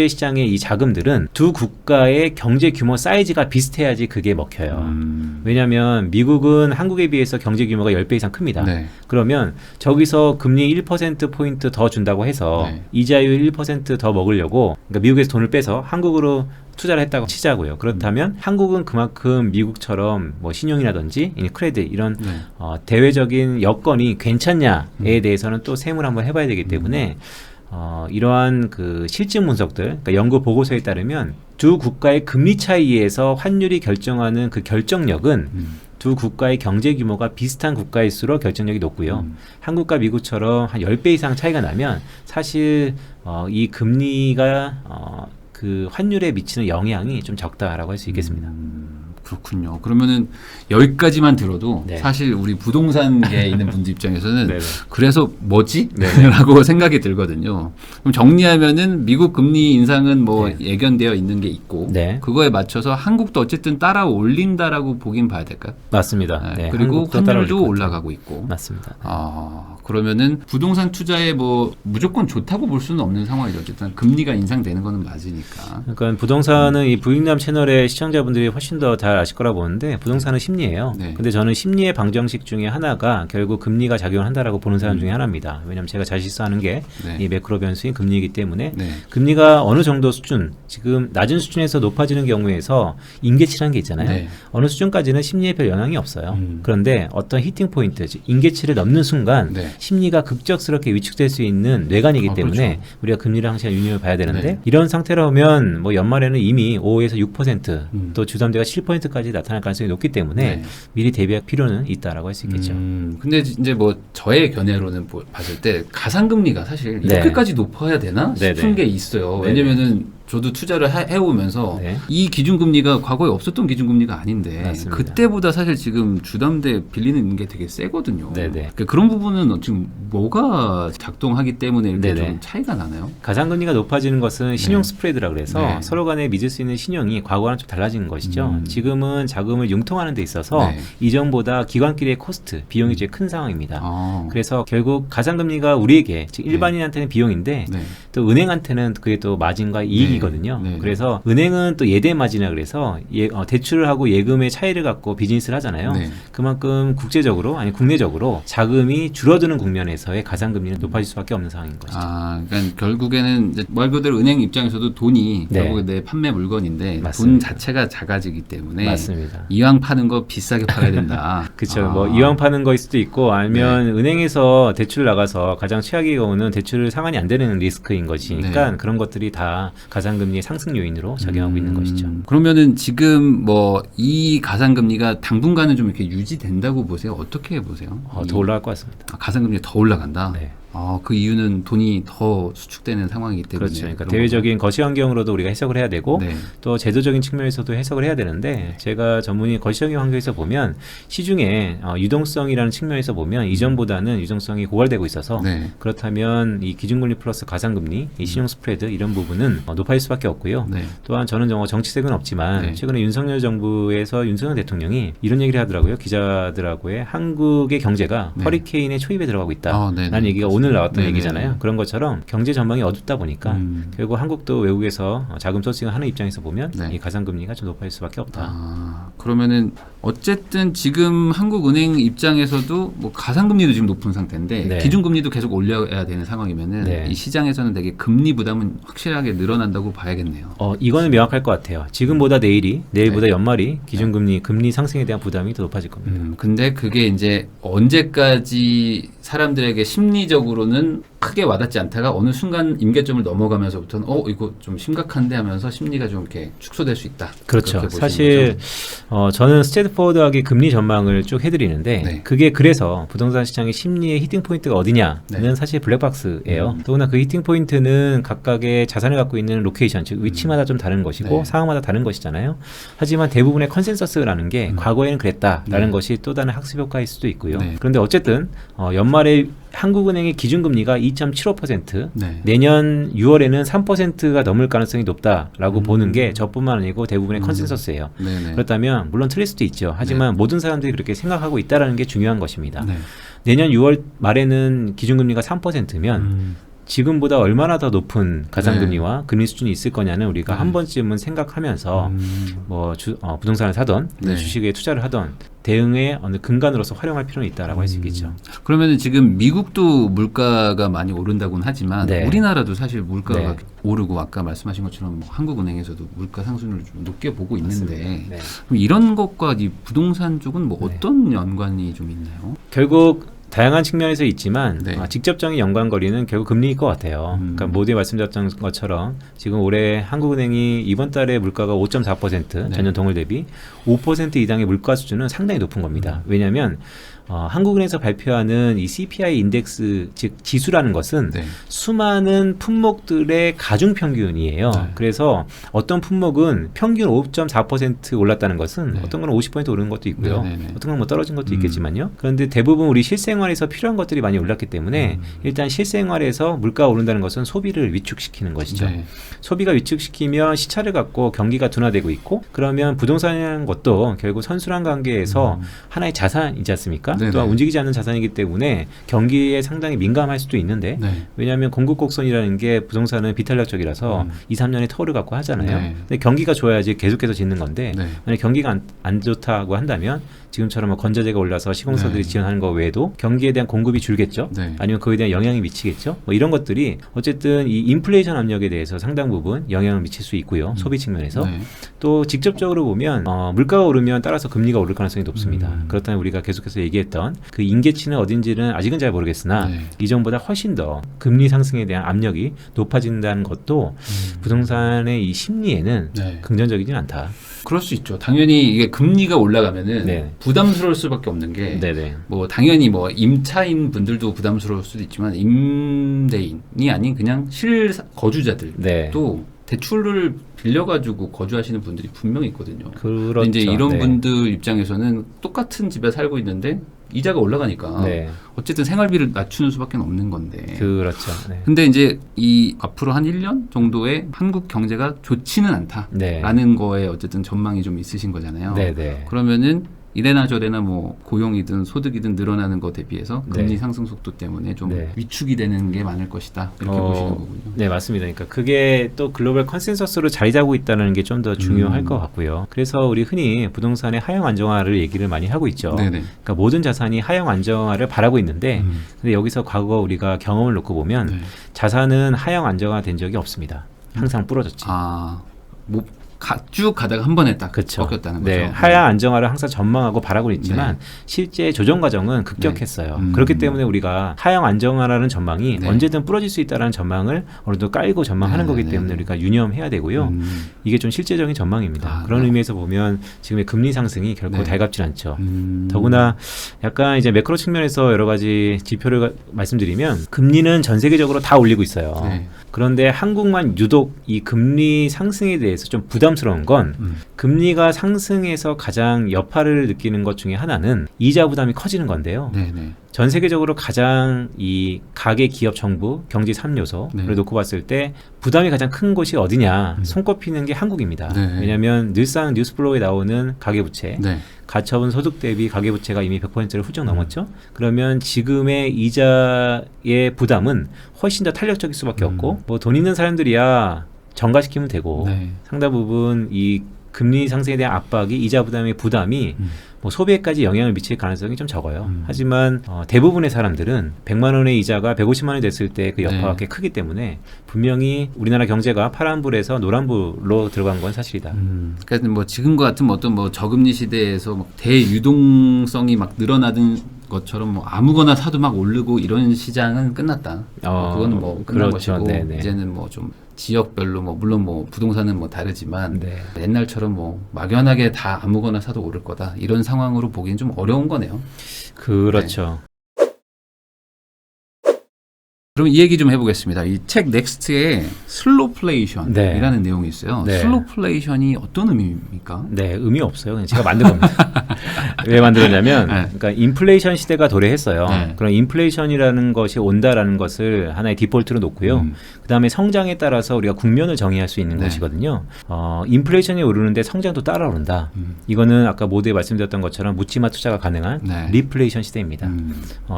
시장의 이 자금들은 두 국가의 경제 규모 사이즈가 비슷해야지 그게 먹혀요. 왜냐하면 미국은 한국에 비해서 경제 규모가 10배 이상 큽니다. 네. 그러면 저기서 금리 1%포인트 더 준다고 해서 이자율 1% 더 먹으려고 그러니까 미국에서 돈을 빼서 한국으로 투자를 했다고 치자고요. 그렇다면 한국은 그만큼 미국처럼 뭐 신용이라든지 크레딧 이런 대외적인 여건이 괜찮냐에 대해서는 또 세무를 한번 해봐야 되기 때문에 이러한 그 실증 분석들, 그러니까 연구 보고서에 따르면 두 국가의 금리 차이에서 환율이 결정하는 그 결정력은 두 국가의 경제 규모가 비슷한 국가일수록 결정력이 높고요. 한국과 미국처럼 한 10배 이상 차이가 나면 사실 이 금리가 그 환율에 미치는 영향이 좀 적다라고 할 수 있겠습니다. 그렇군요. 그러면은 여기까지만 들어도 네. 사실 우리 부동산계에 있는 분들 입장에서는 네네. 그래서 뭐지? 네네. 라고 생각이 들거든요. 그럼 정리하면은 미국 금리 인상은 뭐 네. 예견되어 있는 게 있고 네. 그거에 맞춰서 한국도 어쨌든 따라 올린다라고 보긴 봐야 될까요? 맞습니다. 네. 네, 그리고 한국도 따라올 환율도 것 같아요. 올라가고 있고. 맞습니다. 그러면은 부동산 투자에 뭐 무조건 좋다고 볼 수는 없는 상황이죠. 어쨌든 금리가 인상되는 거는 맞으니까. 그러니까 부동산은 이 부익남 채널의 시청자분들이 훨씬 더 잘 잘 아실 거라 보는데 부동산은 심리예요. 네. 근데 저는 심리의 방정식 중에 하나가 결국 금리가 작용을 한다라고 보는 사람 중에 하나입니다. 왜냐하면 제가 잘 실수하는 게 이 매크로 변수인 금리이기 때문에 금리가 어느 정도 수준, 지금 낮은 수준에서 높아지는 경우에서 임계치라는 게 있잖아요. 어느 수준까지는 심리에 별 영향이 없어요. 그런데 어떤 히팅 포인트, 임계치를 넘는 순간 심리가 급작스럽게 위축될 수 있는 뇌관이기 때문에 그렇죠. 우리가 금리를 항상 유념해 봐야 되는데 이런 상태라면 뭐 연말에는 이미 5에서 6% 또 주담대가 7%까지 나타날 가능성이 높기 때문에 미리 대비할 필요는 있다라고 할 수 있겠죠. 근데 이제 뭐 저의 견해로는 봤을 때 가상금리가 사실 이렇게까지 높아야 되나 싶은 게 있어요. 왜냐면은 저도 투자를 해오면서 이 기준금리가 과거에 없었던 기준금리가 아닌데 맞습니다. 그때보다 사실 지금 주담대 빌리는 게 되게 세거든요. 그러니까 그런 부분은 지금 뭐가 작동하기 때문에 이렇게 좀 차이가 나나요? 가상금리가 높아지는 것은 신용 스프레드라 그래서 서로 간에 믿을 수 있는 신용이 과거와는 좀 달라진 것이죠. 지금은 자금을 융통하는 데 있어서 이전보다 기관끼리의 코스트, 비용이 제일 큰 상황입니다. 그래서 결국 가상금리가 우리에게 즉 일반인한테는 비용인데 또 은행한테는 그게 또 마진과 이익이 거든요. 그래서 은행은 또 예대 마진이라 그래서 대출을 하고 예금의 차이를 갖고 비즈니스를 하잖아요. 그만큼 국제적으로 아니 국내적으로 자금이 줄어드는 국면에서의 가상금리는 높아질 수밖에 없는 상황인 것이죠. 그러니까 결국에는 이제 말 그대로 은행 입장에서도 돈이 결국에 내 판매 물건인데 돈 자체가 작아지기 때문에 맞습니다. 이왕 파는 거 비싸게 팔아야 된다. 그렇죠. 뭐 이왕 파는 거일 수도 있고 아니면 은행에서 대출 나가서 가장 최악의 경우는 대출 상환이 안 되는 리스크인 것이니까 그런 것들이 다 가상금리의 상승 요인으로 작용하고 있는 것이죠. 그러면은 지금 뭐 이 가상금리가 당분간은 좀 이렇게 유지된다고 보세요? 어떻게 보세요? 더 올라갈 것 같습니다. 가상금리가 더 올라간다? 그 이유는 돈이 더 수축되는 상황이기 때문에. 그렇죠. 그러니까 대외적인 거시 환경으로도 우리가 해석을 해야 되고 또 제도적인 측면에서도 해석을 해야 되는데 제가 전문의 거시적인 환경에서 보면 시중에 유동성이라는 측면에서 보면 이전보다는 유동성이 고갈되고 있어서 그렇다면 이 기준금리 플러스 가상금리, 이 신용 스프레드 이런 부분은 높아질 수밖에 없고요. 또한 저는 정치색은 없지만 최근에 윤석열 정부에서 윤석열 대통령이 이런 얘기를 하더라고요. 기자들하고의 한국의 경제가 허리케인의 초입에 들어가고 있다. 라는 얘기가 오늘 나왔던 얘기잖아요. 그런 것처럼 경제 전망이 어둡다 보니까 결국 한국도 외국에서 자금 소싱을 하는 입장에서 보면 이 가상금리가 좀 높아질 수밖에 없다. 그러면은 어쨌든 지금 한국은행 입장에서도 뭐 가상금리도 지금 높은 상태인데 기준금리도 계속 올려야 되는 상황이면은 이 시장에서는 되게 금리 부담은 확실하게 늘어난다고 봐야겠네요. 이거는 명확할 것 같아요. 지금보다 내일보다 연말이 기준금리 금리 상승에 대한 부담이 더 높아질 겁니다. 근데 그게 이제 언제까지 사람들에게 심리적으로는 크게 와닿지 않다가 어느 순간 임계점을 넘어가면서부터는 이거 좀 심각한데 하면서 심리가 좀 이렇게 축소될 수 있다. 그렇죠. 사실 저는 스트레이트포워드하게 금리 전망을 쭉 해드리는데 그게 그래서 부동산 시장의 심리의 히팅 포인트가 어디냐는 사실 블랙박스예요. 더구나 그 히팅 포인트는 각각의 자산을 갖고 있는 로케이션, 즉 위치마다 좀 다른 것이고 상황마다 다른 것이잖아요. 하지만 대부분의 컨센서스라는 게 과거에는 그랬다라는 것이 또 다른 학습 효과일 수도 있고요. 그런데 어쨌든 연말에 한국은행의 기준금리가 2.75%, 내년 6월에는 3%가 넘을 가능성이 높다라고 보는 게 저뿐만 아니고 대부분의 컨센서스예요. 그렇다면 물론 틀릴 수도 있죠. 하지만 모든 사람들이 그렇게 생각하고 있다는 게 중요한 것입니다. 내년 6월 말에는 기준금리가 3%면 지금보다 얼마나 더 높은 가상금리와 금리 수준이 있을 거냐는 우리가 한 번쯤은 생각하면서 뭐 부동산을 사던 주식에 투자를 하던 대응의 어느 근간으로서 활용할 필요는 있다라고 할 수 있겠죠. 그러면 지금 미국도 물가가 많이 오른다고는 하지만 우리나라도 사실 물가가 오르고 아까 말씀하신 것처럼 한국은행에서도 물가 상승률을 좀 높게 보고 있는데 그럼 이런 것과 이 부동산 쪽은 뭐 어떤 연관이 좀 있나요? 결국 다양한 측면에서 있지만 직접적인 연관거리는 결국 금리일 것 같아요. 그러니까 모두에 말씀드렸던 것처럼 지금 올해 한국은행이 이번 달에 물가가 5.4% 전년 동월 대비 5% 이상의 물가 수준은 상당히 높은 겁니다. 왜냐하면 한국은행에서 발표하는 이 CPI 인덱스 즉 지수라는 것은 수많은 품목들의 가중 평균이에요. 그래서 어떤 품목은 평균 5.4% 올랐다는 것은 어떤 건 50% 오르는 것도 있고요. 어떤 건 뭐 떨어진 것도 있겠지만요. 그런데 대부분 우리 실생활에서 필요한 것들이 많이 올랐기 때문에 일단 실생활에서 물가가 오른다는 것은 소비를 위축시키는 것이죠. 소비가 위축시키면 시차를 갖고 경기가 둔화되고 있고 그러면 부동산이라는 것도 결국 선순환 관계에서 하나의 자산이지 않습니까? 또한 움직이지 않는 자산이기 때문에 경기에 상당히 민감할 수도 있는데 왜냐하면 공급 곡선이라는 게 부동산은 비탄력적이라서 2, 3년의 터를 갖고 하잖아요. 근데 경기가 좋아야지 계속해서 짓는 건데 만약 경기가 안 좋다고 한다면 지금처럼 뭐 건자재가 올라서 시공사들이 지원하는 거 외에도 경기에 대한 공급이 줄겠죠. 아니면 그에 대한 영향이 미치겠죠. 뭐 이런 것들이 어쨌든 이 인플레이션 압력에 대해서 상당 부분 영향을 미칠 수 있고요. 소비 측면에서. 또 직접적으로 보면 물가가 오르면 따라서 금리가 오를 가능성이 높습니다. 그렇다면 우리가 계속해서 얘기했던 그 임계치는 어딘지는 아직은 잘 모르겠으나 이전보다 훨씬 더 금리 상승에 대한 압력이 높아진다는 것도 부동산의 이 심리에는 긍정적이진 않다. 그럴 수 있죠. 당연히 이게 금리가 올라가면은 부담스러울 수밖에 없는 게 뭐 당연히 뭐 임차인 분들도 부담스러울 수도 있지만 임대인이 아닌 그냥 실거주자들도 대출을 빌려가지고 거주하시는 분들이 분명히 있거든요. 그렇죠. 이제 이런 분들 입장에서는 똑같은 집에 살고 있는데 이자가 올라가니까 어쨌든 생활비를 낮추는 수밖에 없는 건데. 그렇죠. 근데 이제 이 앞으로 한 1년 정도의 한국 경제가 좋지는 않다라는 거에 어쨌든 전망이 좀 있으신 거잖아요. 그러면은 이래나 저래나 뭐 고용이든 소득이든 늘어나는 것에 비해서 금리 상승 속도 때문에 좀 위축이 되는 게 많을 것이다. 이렇게 보시는 거군요. 네, 맞습니다. 그러니까 그게 또 글로벌 컨센서스로 자리 잡고 있다는 게 좀 더 중요할 것 같고요. 그래서 우리 흔히 부동산의 하향 안정화를 얘기를 많이 하고 있죠. 그러니까 모든 자산이 하향 안정화를 바라고 있는데 근데 여기서 과거 우리가 경험을 놓고 보면 자산은 하향 안정화 된 적이 없습니다. 항상 부러졌지. 쭉 가다가 한 번에 딱 꺾였다는 거죠. 하향 안정화를 항상 전망하고 바라고 있지만 실제 조정 과정은 급격했어요. 그렇기 때문에 우리가 하향 안정화라는 전망이 언제든 부러질 수 있다는 전망을 어느 정도 깔고 전망하는 거기 때문에 우리가 유념해야 되고요. 이게 좀 실제적인 전망입니다. 그런 의미에서 보면 지금의 금리 상승이 결코 달갑진 않죠. 더구나 약간 이제 매크로 측면에서 여러 가지 지표를 말씀드리면 금리는 전 세계적으로 다 올리고 있어요. 그런데 한국만 유독 이 금리 상승에 대해서 좀 부담스러운 건 금리가 상승해서 가장 여파를 느끼는 것 중에 하나는 이자 부담이 커지는 건데요. 전 세계적으로 가장 이 가계, 기업, 정부, 경제 3요소를 놓고 봤을 때 부담이 가장 큰 곳이 어디냐 손꼽히는 게 한국입니다. 왜냐하면 늘상 뉴스플로우에 나오는 가계부채 가처분 소득 대비 가계부채가 이미 100%를 훌쩍 넘었죠. 그러면 지금의 이자의 부담은 훨씬 더 탄력적일 수밖에 없고 뭐 돈 있는 사람들이야 전가시키면 되고 상당 부분 이 금리 상승에 대한 압박이 이자 부담의 부담이 뭐 소비에까지 영향을 미칠 가능성이 좀 적어요. 하지만 대부분의 사람들은 100만 원의 이자가 150만 원이 됐을 때 그 여파가 꽤 크기 때문에 분명히 우리나라 경제가 파란불에서 노란불로 들어간 건 사실이다. 그러니까 뭐 지금과 같은 어떤 뭐 저금리 시대에서 막 대유동성이 막 늘어나던 것처럼 뭐 아무거나 사도 막 오르고 이런 시장은 끝났다. 그거는 뭐 끝난 것이고 이제는 뭐 좀 지역별로 뭐 물론 뭐 부동산은 뭐 다르지만 옛날처럼 뭐 막연하게 다 아무거나 사도 오를 거다 이런 상황으로 보기엔 좀 어려운 거네요. 그렇죠. 그럼 이 얘기 좀 해보겠습니다. 이 책 넥스트에 슬로플레이션이라는 내용이 있어요. 슬로플레이션이 어떤 의미입니까? 의미 없어요. 그냥 제가 만든 겁니다. 왜 만들었냐면 그러니까 인플레이션 시대가 도래했어요. 그럼 인플레이션이라는 것이 온다라는 것을 하나의 디폴트로 놓고요. 그다음에 성장에 따라서 우리가 국면을 정의할 수 있는 것이거든요. 인플레이션이 오르는데 성장도 따라오른다. 이거는 아까 모두에 말씀드렸던 것처럼 묻지마 투자가 가능한 리플레이션 시대입니다.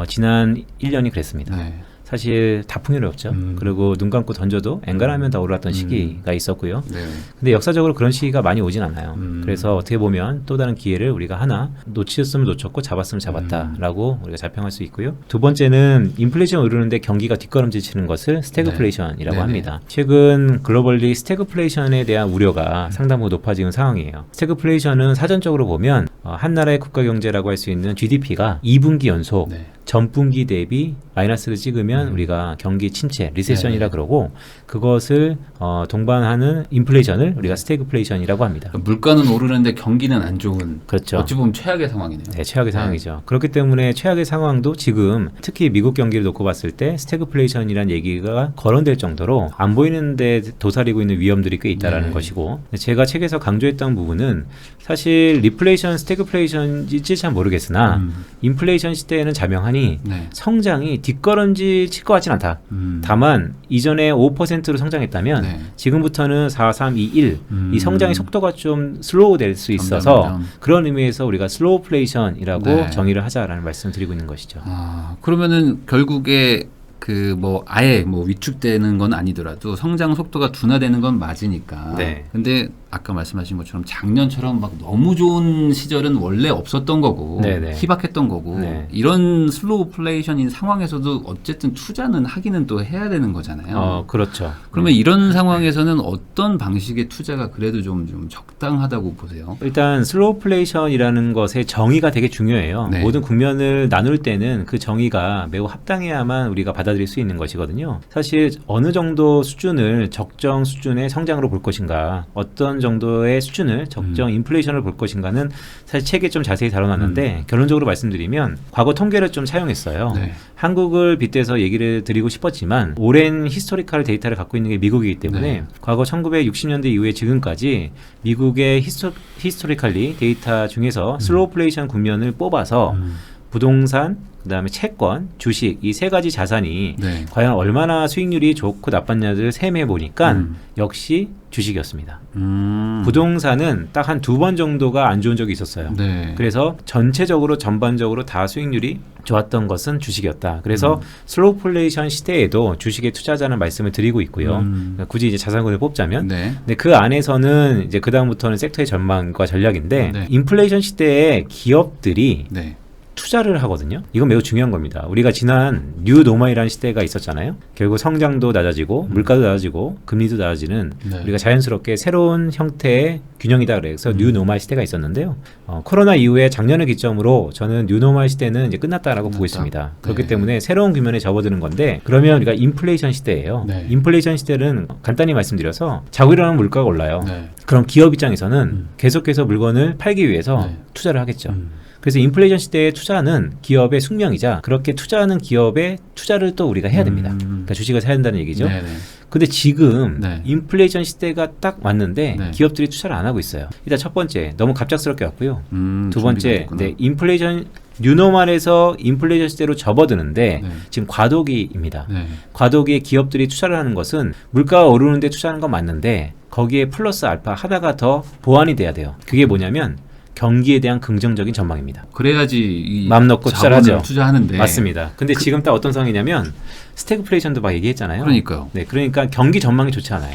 지난 1년이 그랬습니다. 사실 다 풍요롭죠. 그리고 눈 감고 던져도 엔간하면 다 올랐던 시기가 있었고요. 근데 역사적으로 그런 시기가 많이 오진 않아요. 그래서 어떻게 보면 또 다른 기회를 우리가 하나 놓쳤으면 놓쳤고 잡았으면 잡았다라고 우리가 자평할 수 있고요. 두 번째는 인플레이션 오르는데 경기가 뒷걸음질 치는 것을 스태그플레이션이라고 합니다. 최근 글로벌리 스태그플레이션에 대한 우려가 상당 부분 높아지는 상황이에요. 스태그플레이션은 사전적으로 보면 한 나라의 국가 경제라고 할 수 있는 GDP가 2분기 연속 전분기 대비 마이너스를 찍으면 우리가 경기 침체, 리세션이라 그러고 그것을 동반하는 인플레이션을 우리가 스태그플레이션이라고 합니다. 물가는 오르는데 경기는 안 좋은 그렇죠. 어찌 보면 최악의 상황이네요. 최악의 상황이죠. 그렇기 때문에 최악의 상황도 지금 특히 미국 경기를 놓고 봤을 때 스태그플레이션이라는 얘기가 거론될 정도로 안 보이는데 도사리고 있는 위험들이 꽤 있다라는 것이고 제가 책에서 강조했던 부분은 사실 리플레이션, 스태그플레이션일지 잘 모르겠으나 인플레이션 시대에는 자명하니 여전히 성장이 뒷걸음질 칠 것 같진 않다. 다만 이전에 5%로 성장했다면 지금부터는 4, 3, 2, 1 이 성장의 속도가 좀 슬로우 될 수 있어서 그런 의미에서 우리가 슬로우플레이션이라고 정의를 하자라는 말씀을 드리고 있는 것이죠. 그러면은 결국에 그 뭐 아예 뭐 위축되는 건 아니더라도 성장 속도가 둔화되는 건 맞으니까. 근데 아까 말씀하신 것처럼 작년처럼 막 너무 좋은 시절은 원래 없었던 거고 희박했던 거고 이런 슬로우플레이션인 상황에서도 어쨌든 투자는 하기는 또 해야 되는 거잖아요. 그렇죠. 그러면 이런 상황에서는 어떤 방식의 투자가 그래도 좀 적당하다고 보세요? 일단 슬로우플레이션이라는 것의 정의가 되게 중요해요. 모든 국면을 나눌 때는 그 정의가 매우 합당해야만 우리가 받아들일 수 있는 것이거든요. 사실 어느 정도 수준을 적정 수준의 성장으로 볼 것인가, 어떤 정도의 수준을 적정 인플레이션을 볼 것인가는 사실 책에 좀 자세히 다뤄놨는데 결론적으로 말씀드리면 과거 통계를 좀 차용했어요. 한국을 빗대서 얘기를 드리고 싶었지만 오랜 히스토리컬 데이터를 갖고 있는 게 미국이기 때문에 과거 1960년대 이후에 지금까지 미국의 히스토리컬리 데이터 중에서 슬로우플레이션 국면을 뽑아서 부동산, 그다음에 채권, 주식 이 세 가지 자산이 과연 얼마나 수익률이 좋고 나빴냐를 셈해 보니까 역시 주식이었습니다. 부동산은 딱 한 2번 정도가 안 좋은 적이 있었어요. 그래서 전체적으로 전반적으로 다 수익률이 좋았던 것은 주식이었다. 그래서 슬로우플레이션 시대에도 주식에 투자하자는 말씀을 드리고 있고요. 그러니까 굳이 이제 자산군을 뽑자면, 근데 그 안에서는 이제 그 다음부터는 섹터의 전망과 전략인데 인플레이션 시대에 기업들이 투자를 하거든요. 이건 매우 중요한 겁니다. 우리가 지난 뉴 노멀이라는 시대가 있었잖아요. 결국 성장도 낮아지고 물가도 낮아지고 금리도 낮아지는 우리가 자연스럽게 새로운 형태의 균형이다 그래서 뉴 노멀 시대가 있었는데요. 코로나 이후에 작년을 기점으로 저는 뉴 노멀 시대는 이제 끝났다라고 보고 있습니다. 그렇기 때문에 새로운 국면에 접어드는 건데 그러면 우리가 인플레이션 시대예요. 인플레이션 시대는 간단히 말씀드려서 자고 일어나면 물가가 올라요. 그럼 기업 입장에서는 계속해서 물건을 팔기 위해서 투자를 하겠죠. 그래서 인플레이션 시대의 투자는 기업의 숙명이자 그렇게 투자하는 기업의 투자를 또 우리가 해야 됩니다. 그러니까 주식을 사야 된다는 얘기죠. 근데 지금 인플레이션 시대가 딱 왔는데 기업들이 투자를 안 하고 있어요. 일단 첫 번째 너무 갑작스럽게 왔고요. 두 번째 인플레이션 뉴노멀에서 인플레이션 시대로 접어드는데 지금 과도기입니다. 과도기에 기업들이 투자를 하는 것은 물가가 오르는데 투자하는 건 맞는데 거기에 플러스 알파 하나가 더 보완이 돼야 돼요. 그게 뭐냐면 경기에 대한 긍정적인 전망입니다. 그래야지 마음 놓고 투자를 하죠. 투자하는데. 맞습니다. 근데 지금 딱 어떤 상황이냐면 스태그플레이션도 막 얘기했잖아요. 그러니까요. 그러니까 경기 전망이 좋지 않아요.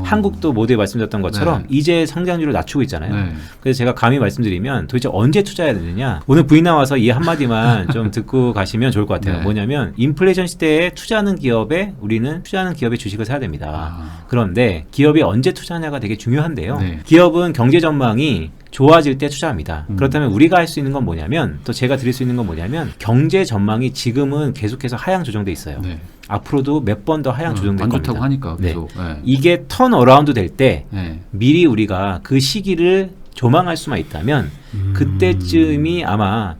한국도 모두에 말씀드렸던 것처럼 이제 성장률을 낮추고 있잖아요. 그래서 제가 감히 말씀드리면 도대체 언제 투자해야 되느냐. 오늘 부인 나와서 이 한마디만 좀 듣고 가시면 좋을 것 같아요. 뭐냐면 인플레이션 시대에 투자하는 기업에 우리는 투자하는 기업의 주식을 사야 됩니다. 그런데 기업이 언제 투자하냐가 되게 중요한데요. 기업은 경제 전망이 좋아질 때 투자합니다. 그렇다면 우리가 할 수 있는 건 뭐냐면 또 제가 드릴 수 있는 건 뭐냐면 경제 전망이 지금은 계속해서 하향 조정돼 있어요. 앞으로도 몇 번 더 하향 조정될 겁니다. 안 좋다고 하니까 계속. 이게 턴 어라운드 될 때 미리 우리가 그 시기를 조망할 수만 있다면 그때쯤이 아마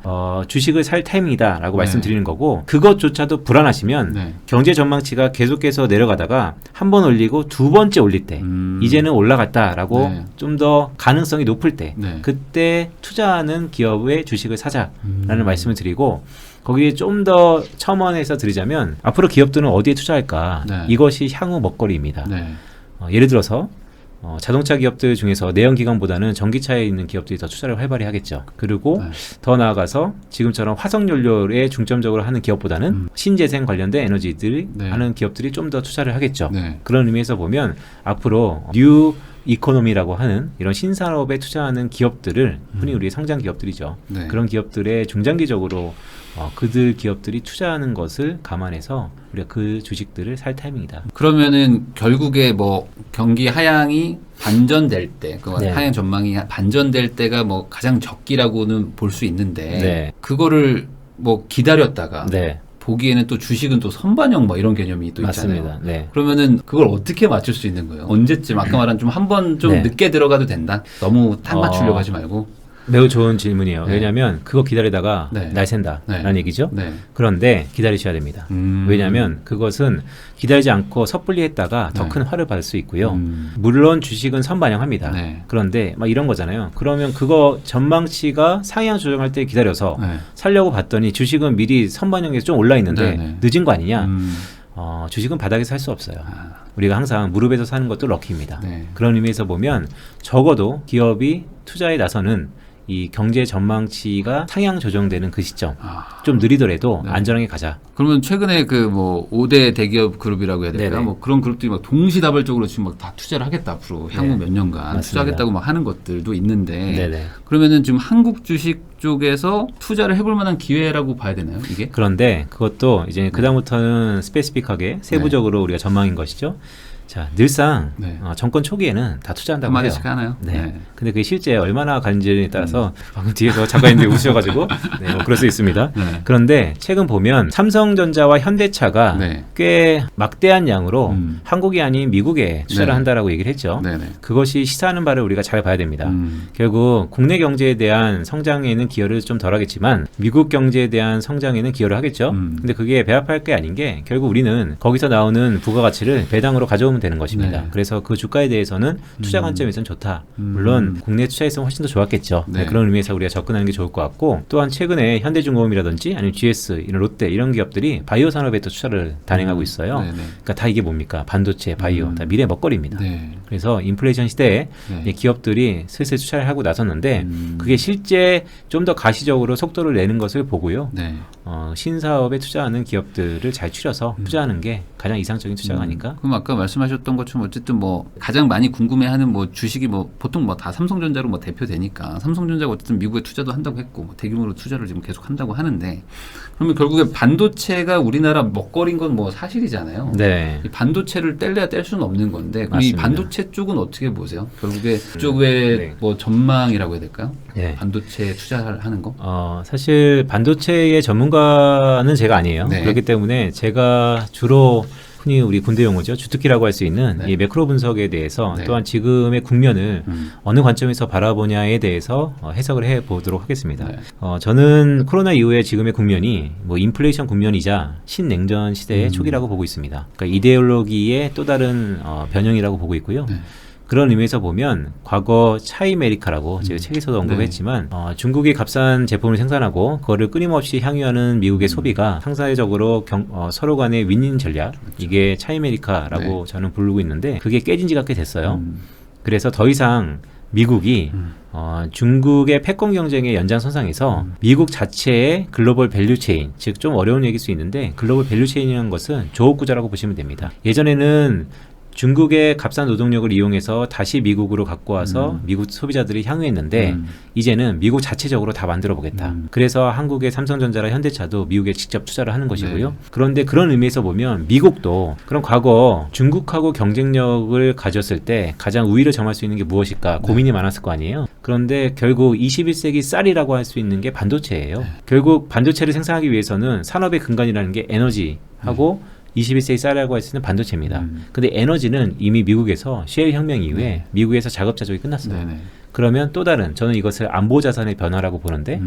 주식을 살 타이밍이다라고 말씀드리는 거고 그것조차도 불안하시면 경제 전망치가 계속해서 내려가다가 한 번 올리고 두 번째 올릴 때 이제는 올라갔다라고 좀 더 가능성이 높을 때 그때 투자하는 기업의 주식을 사자라는 말씀을 드리고 거기에 좀 더 첨언해서 드리자면 앞으로 기업들은 어디에 투자할까 이것이 향후 먹거리입니다. 예를 들어서 자동차 기업들 중에서 내연기관보다는 전기차에 있는 기업들이 더 투자를 활발히 하겠죠. 그리고 더 나아가서 지금처럼 화석연료에 중점적으로 하는 기업보다는 신재생 관련된 에너지들이 하는 기업들이 좀 더 투자를 하겠죠. 그런 의미에서 보면 앞으로 뉴 이코노미라고 하는 이런 신산업에 투자하는 기업들을 흔히 우리의 성장 기업들이죠. 그런 기업들의 중장기적으로 그들 기업들이 투자하는 것을 감안해서 우리가 그 주식들을 살 타이밍이다. 그러면은 결국에 뭐 경기 하향이 반전될 때, 그 하향 전망이 반전될 때가 뭐 가장 적기라고는 볼 수 있는데 그거를 뭐 기다렸다가 보기에는 또 주식은 또 선반영 뭐 이런 개념이 또 있잖아요. 맞습니다. 그러면은 그걸 어떻게 맞출 수 있는 거예요? 언제쯤 아까 말한 좀 한 번 좀 늦게 들어가도 된다? 너무 딱 맞추려고 하지 말고. 매우 좋은 질문이에요. 네. 왜냐하면 그거 기다리다가 네. 날 샌다라는 네. 얘기죠. 네. 그런데 기다리셔야 됩니다. 왜냐하면 그것은 기다리지 않고 섣불리 했다가 더 네. 큰 화를 받을 수 있고요. 물론 주식은 선반영합니다. 네. 그런데 막 이런 거잖아요. 그러면 그거 전망치가 상향 조정할 때 기다려서 네. 살려고 봤더니 주식은 미리 선반영에서 좀 올라 있는데 네, 네. 늦은 거 아니냐? 주식은 바닥에서 살 수 없어요. 우리가 항상 무릎에서 사는 것도 럭키입니다. 네. 그런 의미에서 보면 적어도 기업이 투자에 나서는 이 경제 전망치가 상향 조정되는 그 시점 좀 느리더라도 네. 안전하게 가자. 그러면 최근에 그 뭐 5대 대기업 그룹이라고 해야 될까요? 네네. 뭐 그런 그룹들이 막 동시다발적으로 지금 막 다 투자를 하겠다 앞으로 향후 네. 몇 년간 맞습니다. 투자하겠다고 막 하는 것들도 있는데 네네. 그러면은 지금 한국 주식 쪽에서 투자를 해볼 만한 기회라고 봐야 되나요? 이게? 그런데 그것도 이제 그다음부터는 스페시픽하게 세부적으로 우리가 전망인 것이죠. 자, 늘상 네. 정권 초기에는 다 투자한다고 해요. 한마디씩 하나요? 네. 네. 근데 그게 실제 얼마나 가는지에 따라서 방금 뒤에서 작가님들이 웃으셔가지고 네, 뭐 그럴 수 있습니다. 네. 그런데 최근 보면 삼성전자와 현대차가 네. 꽤 막대한 양으로 한국이 아닌 미국에 투자를 네. 한다라고 얘기를 했죠. 네네. 그것이 시사하는 바를 우리가 잘 봐야 됩니다. 결국 국내 경제에 대한 성장에는 기여를 좀 덜하겠지만 미국 경제에 대한 성장에는 기여를 하겠죠. 근데 그게 배합할 게 아닌 게 결국 우리는 거기서 나오는 부가가치를 배당으로 가져오면 되는 것입니다. 네. 그래서 그 주가에 대해서는 투자 관점에서는 좋다. 물론 국내 투자했으면 훨씬 더 좋았겠죠. 네. 그런 의미에서 우리가 접근하는 게 좋을 것 같고 또한 최근에 현대중공업이라든지 아니면 GS, 이런 롯데 이런 기업들이 바이오 산업에 또 투자를 단행하고 있어요. 네네. 그러니까 다 이게 뭡니까? 반도체, 바이오, 다 미래 먹거리입니다. 네. 그래서 인플레이션 시대에 네. 이 기업들이 슬슬 투자를 하고 나섰는데 그게 실제 좀 더 가시적으로 속도를 내는 것을 보고요. 네. 신사업에 투자하는 기업들을 잘 추려서 투자하는 게 가장 이상적인 투자가 아닐까? 그럼 아까 말씀하셨던 것처럼 어쨌든 뭐 가장 많이 궁금해하는 뭐 주식이 뭐 보통 뭐 다 삼성전자로 뭐 대표되니까 삼성전자가 어쨌든 미국에 투자도 한다고 했고 뭐 대규모로 투자를 지금 계속 한다고 하는데 그러면 결국에 반도체가 우리나라 먹거리인 건 뭐 사실이잖아요. 네. 이 반도체를 뗄래야 뗄 수는 없는 건데 그럼 이 맞습니다. 반도체 쪽은 어떻게 보세요? 결국에 그쪽의 네. 뭐 전망이라고 해야 될까요? 네. 반도체 투자하는 거? 사실 반도체의 전문가는 제가 아니에요. 네. 그렇기 때문에 제가 주로 흔히 우리 군대 용어죠. 주특기라고 할 수 있는 네. 이 매크로 분석에 대해서 네. 또한 지금의 국면을 어느 관점에서 바라보냐에 대해서 해석을 해보도록 하겠습니다. 네. 저는 코로나 이후에 지금의 국면이 뭐 인플레이션 국면이자 신냉전 시대의 초기라고 보고 있습니다. 그러니까 이데올로기의 또 다른 변형이라고 보고 있고요. 네. 그런 의미에서 보면 과거 차이메리카라고 제가 책에서도 언급했지만 중국이 값싼 제품을 생산하고 그거를 끊임없이 향유하는 미국의 소비가 상사회적으로 서로 간의 윈윈 전략 이게 차이메리카라고 저는 부르고 있는데 그게 깨진 지가 꽤 됐어요. 그래서 더 이상 미국이 중국의 패권 경쟁의 연장선상에서 미국 자체의 글로벌 밸류체인, 즉 좀 어려운 얘기일 수 있는데 글로벌 밸류체인이라는 것은 조업구조라고 보시면 됩니다. 예전에는 중국의 값싼 노동력을 이용해서 다시 미국으로 갖고 와서 미국 소비자들이 향유했는데 이제는 미국 자체적으로 다 만들어 보겠다. 그래서 한국의 삼성전자나 현대차도 미국에 직접 투자를 하는 것이고요. 네. 그런데 그런 의미에서 보면 미국도 그럼 과거 중국하고 경쟁력을 가졌을 때 가장 우위를 점할 수 있는 게 무엇일까 고민이 많았을 거 아니에요. 그런데 결국 21세기 쌀이라고 할 수 있는 게 반도체예요. 결국 반도체를 생산하기 위해서는 산업의 근간이라는 게 에너지하고 21세기 쌀이라고 할 수 있는 반도체입니다. 근데 에너지는 이미 미국에서 셰일 혁명 이후에 미국에서 자급자족이 끝났어요. 네네. 그러면 또 다른 저는 이것을 안보자산의 변화라고 보는데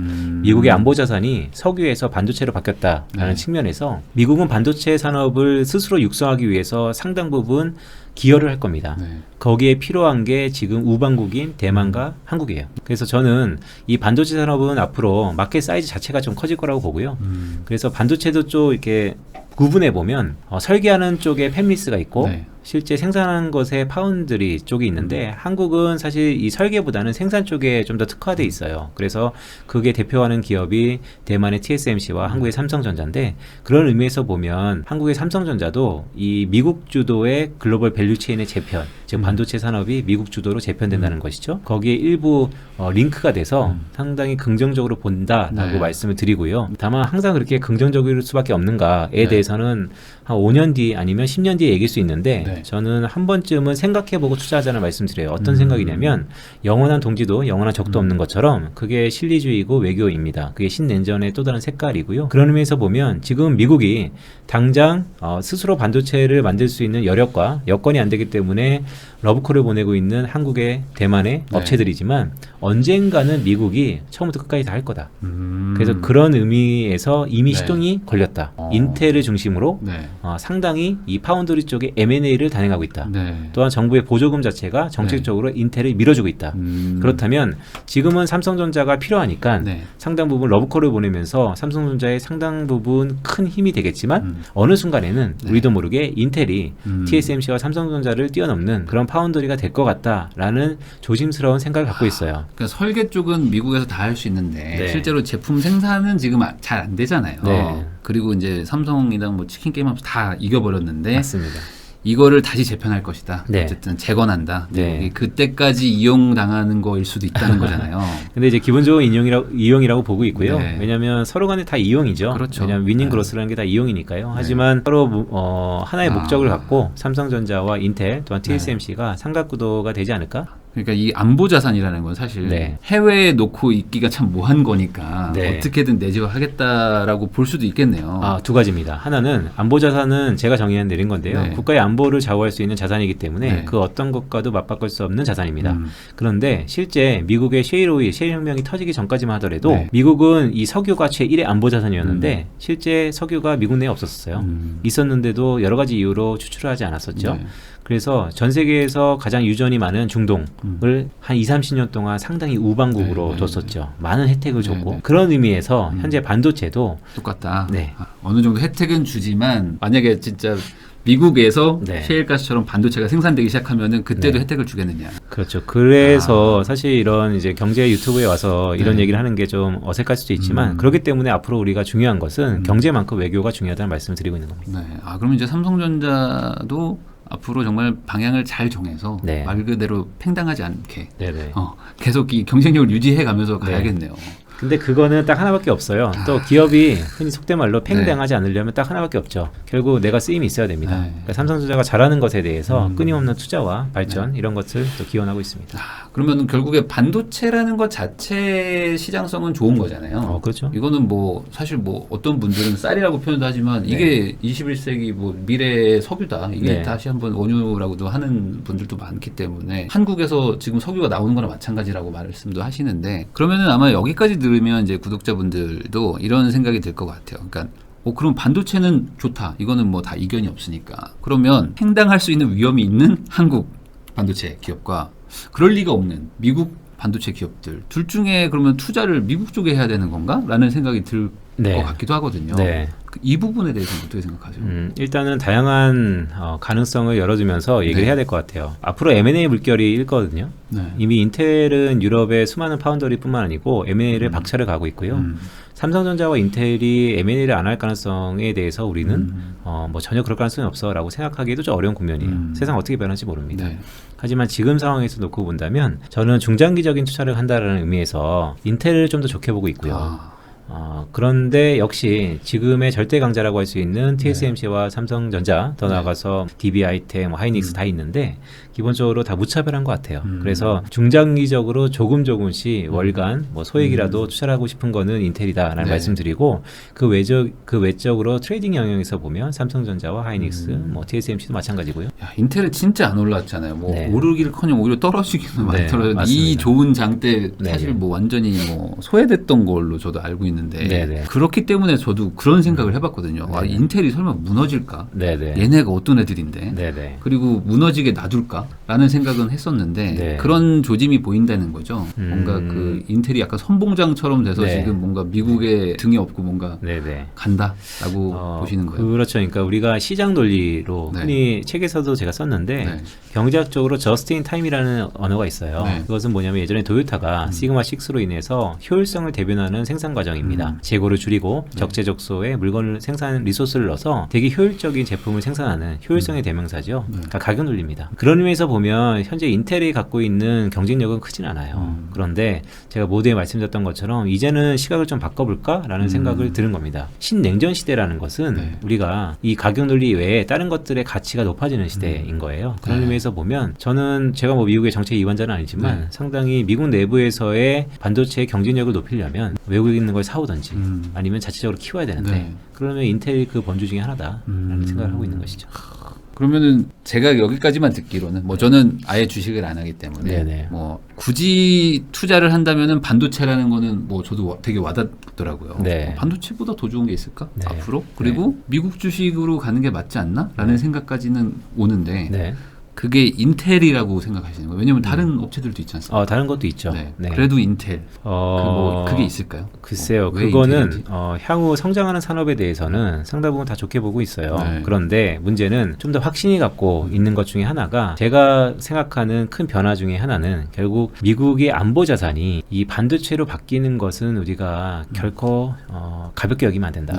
미국의 안보자산이 석유에서 반도체로 바뀌었다라는 측면에서 미국은 반도체 산업을 스스로 육성하기 위해서 상당 부분 기여를 할 겁니다. 네. 거기에 필요한 게 지금 우방국인 대만과 한국이에요. 그래서 저는 이 반도체 산업은 앞으로 마켓 사이즈 자체가 좀 커질 거라고 보고요. 그래서 반도체도 좀 이렇게 구분해 보면 설계하는 쪽에 팹리스가 있고 네. 실제 생산하는 것에 파운드리 쪽이 있는데 한국은 사실 이 설계보다는 생산 쪽에 좀 더 특화돼 있어요. 그래서 그게 대표하는 기업이 대만의 TSMC와 한국의 삼성전자인데 그런 의미에서 보면 한국의 삼성전자도 이 미국 주도의 글로벌 밸류체인의 재편, 즉 반도체 산업이 미국 주도로 재편된다는 것이죠. 거기에 일부 링크가 돼서 상당히 긍정적으로 본다라고 네. 말씀을 드리고요. 다만 항상 그렇게 긍정적일 수밖에 없는가에 대해서는 한 5년 뒤 아니면 10년 뒤에 얘기할 수 있는데 네. 저는 한 번쯤은 생각해보고 투자하자는 말씀드려요. 어떤 생각이냐면 영원한 동지도 영원한 적도 없는 것처럼 그게 실리주의고 외교입니다. 그게 신냉전의 또 다른 색깔이고요. 그런 의미에서 보면 지금 미국이 당장 스스로 반도체를 만들 수 있는 여력과 여건이 안 되기 때문에 러브콜을 보내고 있는 한국의 대만의 네. 업체들이지만 언젠가는 미국이 처음부터 끝까지 다 할 거다. 그래서 그런 의미에서 이미 네. 시동이 걸렸다. 인텔을 중심으로 네. 상당히 이 파운드리 쪽에 M&A를 단행하고 있다. 네. 또한 정부의 보조금 자체가 정책적으로 인텔을 밀어주고 있다. 그렇다면 지금은 삼성전자가 필요하니까 네. 상당 부분 러브콜을 보내면서 삼성전자의 상당 부분 큰 힘이 되겠지만 어느 순간에는 네. 우리도 모르게 인텔이 TSMC와 삼성전자를 뛰어넘는 그런 파운드리가 될 것 같다라는 조심스러운 생각을 갖고 있어요. 그러니까 설계 쪽은 미국에서 다 할 수 있는데 네. 실제로 제품 생산은 지금 잘 안 되잖아요. 네. 그리고 이제 삼성이랑 뭐 치킨 게임 하면서 다 이겨버렸는데 맞습니다. 이거를 다시 재편할 것이다. 네. 어쨌든 재건한다. 네. 그때까지 이용당하는 거일 수도 있다는 거잖아요. 근데 이제 기본적으로 이용이라고 보고 있고요. 네. 왜냐하면 서로 간에 다 이용이죠. 그렇죠. 왜냐하면 위닝 네. 그로스라는 게 다 이용이니까요. 하지만 서로 하나의 목적을 갖고 삼성전자와 인텔 또한 TSMC가 삼각구도가 되지 않을까? 그러니까 이 안보 자산이라는 건 사실 네. 해외에 놓고 있기가 참 뭐한 거니까 네. 어떻게든 내재화하겠다라고 볼 수도 있겠네요. 두 가지입니다. 하나는 안보 자산은 제가 정의한 내린 건데요. 네. 국가의 안보를 좌우할 수 있는 자산이기 때문에 네. 그 어떤 것과도 맞바꿀 수 없는 자산입니다. 그런데 실제 미국의 셰일 혁명이 터지기 전까지만 하더라도 네. 미국은 이 석유가 제1의 안보 자산이었는데 실제 석유가 미국 내에 없었어요. 있었는데도 여러 가지 이유로 추출을 하지 않았었죠. 네. 그래서 전 세계에서 가장 유전이 많은 중동을 한 20-30년 동안 상당히 우방국으로 네, 뒀었죠. 많은 혜택을 줬고 네. 그런 의미에서 현재 반도체도 똑같다. 네. 어느 정도 혜택은 주지만 만약에 진짜 미국에서 네. 셰일가스처럼 반도체가 생산되기 시작하면은 그때도 네. 혜택을 주겠느냐. 그렇죠. 그래서 사실 이런 이제 경제 유튜브에 와서 이런 네. 얘기를 하는 게 좀 어색할 수도 있지만 그렇기 때문에 앞으로 우리가 중요한 것은 경제만큼 외교가 중요하다는 말씀을 드리고 있는 겁니다. 네. 그러면 이제 삼성전자도 앞으로 정말 방향을 잘 정해서 네. 말 그대로 팽당하지 않게 네네. 계속 이 경쟁력을 유지해 가면서 가야겠네요. 근데 그거는 딱 하나밖에 없어요. 또 기업이 흔히 속된 말로 팽당하지 않으려면 딱 하나밖에 없죠. 결국 내가 쓰임이 있어야 됩니다. 네. 그러니까 삼성전자가 잘하는 것에 대해서 끊임없는 투자와 발전 이런 것을 또 기원하고 있습니다. 그러면 결국에 반도체라는 것 자체 시장성은 좋은 거잖아요. 그렇죠. 이거는 뭐 사실 뭐 어떤 분들은 쌀이라고 표현도 하지만 이게 21세기 뭐 미래의 석유다. 이게 네. 다시 한번 원유라고도 하는 분들도 많기 때문에 한국에서 지금 석유가 나오는 거나 마찬가지라고 말씀도 하시는데 그러면은 아마 여기까지 들으면 이제 구독자분들도 이런 생각이 들 것 같아요. 그러니까 그럼 반도체는 좋다. 이거는 뭐 다 이견이 없으니까. 그러면 횡당할 수 있는 위험이 있는 한국 반도체 기업과 그럴 리가 없는 미국 반도체 기업들 둘 중에 그러면 투자를 미국 쪽에 해야 되는 건가? 라는 생각이 들 것 같기도 하거든요. 네. 이 부분에 대해서는 어떻게 생각하세요? 일단은 다양한 가능성을 열어두면서 얘기를 해야 될 것 같아요. 앞으로 M&A 물결이 일거든요. 네. 이미 인텔은 유럽의 수많은 파운더리뿐만 아니고 M&A를 박차를 가고 있고요. 삼성전자와 인텔이 M&A를 안 할 가능성에 대해서 우리는 뭐 전혀 그럴 가능성이 없어라고 생각하기에도 좀 어려운 국면이에요. 세상 어떻게 변할지 모릅니다. 네. 하지만 지금 상황에서 놓고 본다면 저는 중장기적인 투자를 한다는 의미에서 인텔을 좀 더 좋게 보고 있고요. 그런데 역시 지금의 절대 강자라고 할 수 있는 TSMC와 삼성전자 더 나아가서 DB 아이템, 하이닉스 다 있는데 기본적으로 다 무차별한 것 같아요. 그래서 중장기적으로 조금씩 월간 뭐 소액이라도 투자를 하고 싶은 거는 인텔이다라는 말씀드리고 그 외적으로 트레이딩 영역에서 보면 삼성전자와 하이닉스, 뭐 TSMC도 마찬가지고요. 야, 인텔은 진짜 안 올랐잖아요. 뭐 오르기를커녕 오히려 떨어지기는 많이 떨어졌는데 이 좋은 장 때 사실 뭐 완전히 뭐 소외됐던 걸로 저도 알고 있는데 그렇기 때문에 저도 그런 생각을 해봤거든요. 인텔이 설마 무너질까? 얘네가 어떤 애들인데? 그리고 무너지게 놔둘까? 라는 생각은 했었는데 그런 조짐이 보인다는 거죠. 뭔가 그 인텔이 약간 선봉장처럼 돼서 지금 뭔가 미국의 등에 업고 뭔가 간다라고 보시는 거예요. 그렇죠. 그러니까 우리가 시장 논리로 흔히 책에서도 제가 썼는데 경제학적으로 just in time이라는 언어가 있어요. 그것은 뭐냐면 예전에 도요타가 시그마 6로 인해서 효율성을 대변하는 생산 과정입니다. 겁니다. 재고를 줄이고 적재적소에 물건을 생산 리소스를 넣어서 되게 효율적인 제품을 생산하는 효율성의 대명사죠. 그러니까 가격 논리입니다. 그런 의미에서 보면 현재 인텔이 갖고 있는 경쟁력은 크진 않아요. 그런데 제가 모두에 말씀드렸던 것처럼 이제는 시각을 좀 바꿔볼까라는 생각을 드는 겁니다. 신냉전 시대라는 것은 우리가 이 가격 논리 외에 다른 것들의 가치가 높아지는 시대인 거예요. 그런 의미에서 보면 저는 제가 뭐 미국의 정책 이완자는 아니지만 상당히 미국 내부에서의 반도체의 경쟁력을 높이려면 외국에 있는 걸 사오든지 아니면 자체적으로 키워야 되는데 그러면 인텔이 그 번주 중에 하나다라는 생각을 하고 있는 것이죠. 그러면은 제가 여기까지만 듣기로는 뭐 저는 아예 주식을 안 하기 때문에 뭐 굳이 투자를 한다면은 반도체라는 거는 뭐 저도 되게 와닿더라고요. 반도체보다 더 좋은 게 있을까? 앞으로? 그리고 미국 주식으로 가는 게 맞지 않나? 라는 생각까지는 오는데 그게 인텔이라고 생각하시는 거예요? 왜냐면 다른 업체들도 있지 않습니까? 다른 것도 있죠. 그래도 인텔. 그게 있을까요? 글쎄요. 그거는 향후 성장하는 산업에 대해서는 상당 부분 다 좋게 보고 있어요. 그런데 문제는 좀 더 확신이 갖고 있는 것 중에 하나가 제가 생각하는 큰 변화 중에 하나는 결국 미국의 안보 자산이 이 반도체로 바뀌는 것은 우리가 결코 가볍게 여기면 안 된다.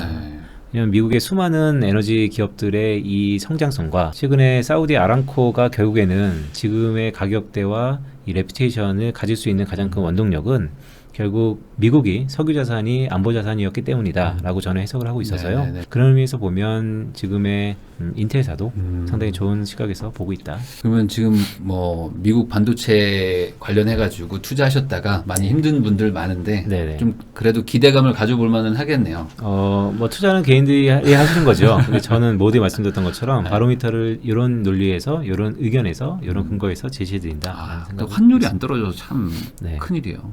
왜냐하면 미국의 수많은 에너지 기업들의 이 성장성과 최근에 사우디 아람코가 결국에는 지금의 가격대와 이 레퓨테이션을 가질 수 있는 가장 큰 원동력은 결국 미국이 석유 자산이 안보 자산이었기 때문이다라고 저는 해석을 하고 있어서요. 그런 의미에서 보면 지금의 인텔사도 상당히 좋은 시각에서 보고 있다. 그러면 지금 뭐 미국 반도체 관련해가지고 투자하셨다가 많이 힘든 분들 많은데 좀 그래도 기대감을 가져볼 만은 하겠네요. 뭐 투자는 개인들이 하시는 거죠. 근데 저는 모두에 말씀드렸던 것처럼 바로미터를 이런 논리에서, 이런 의견에서, 이런 근거에서 제시해드린다. 환율이 안 떨어져서 참 큰일이에요.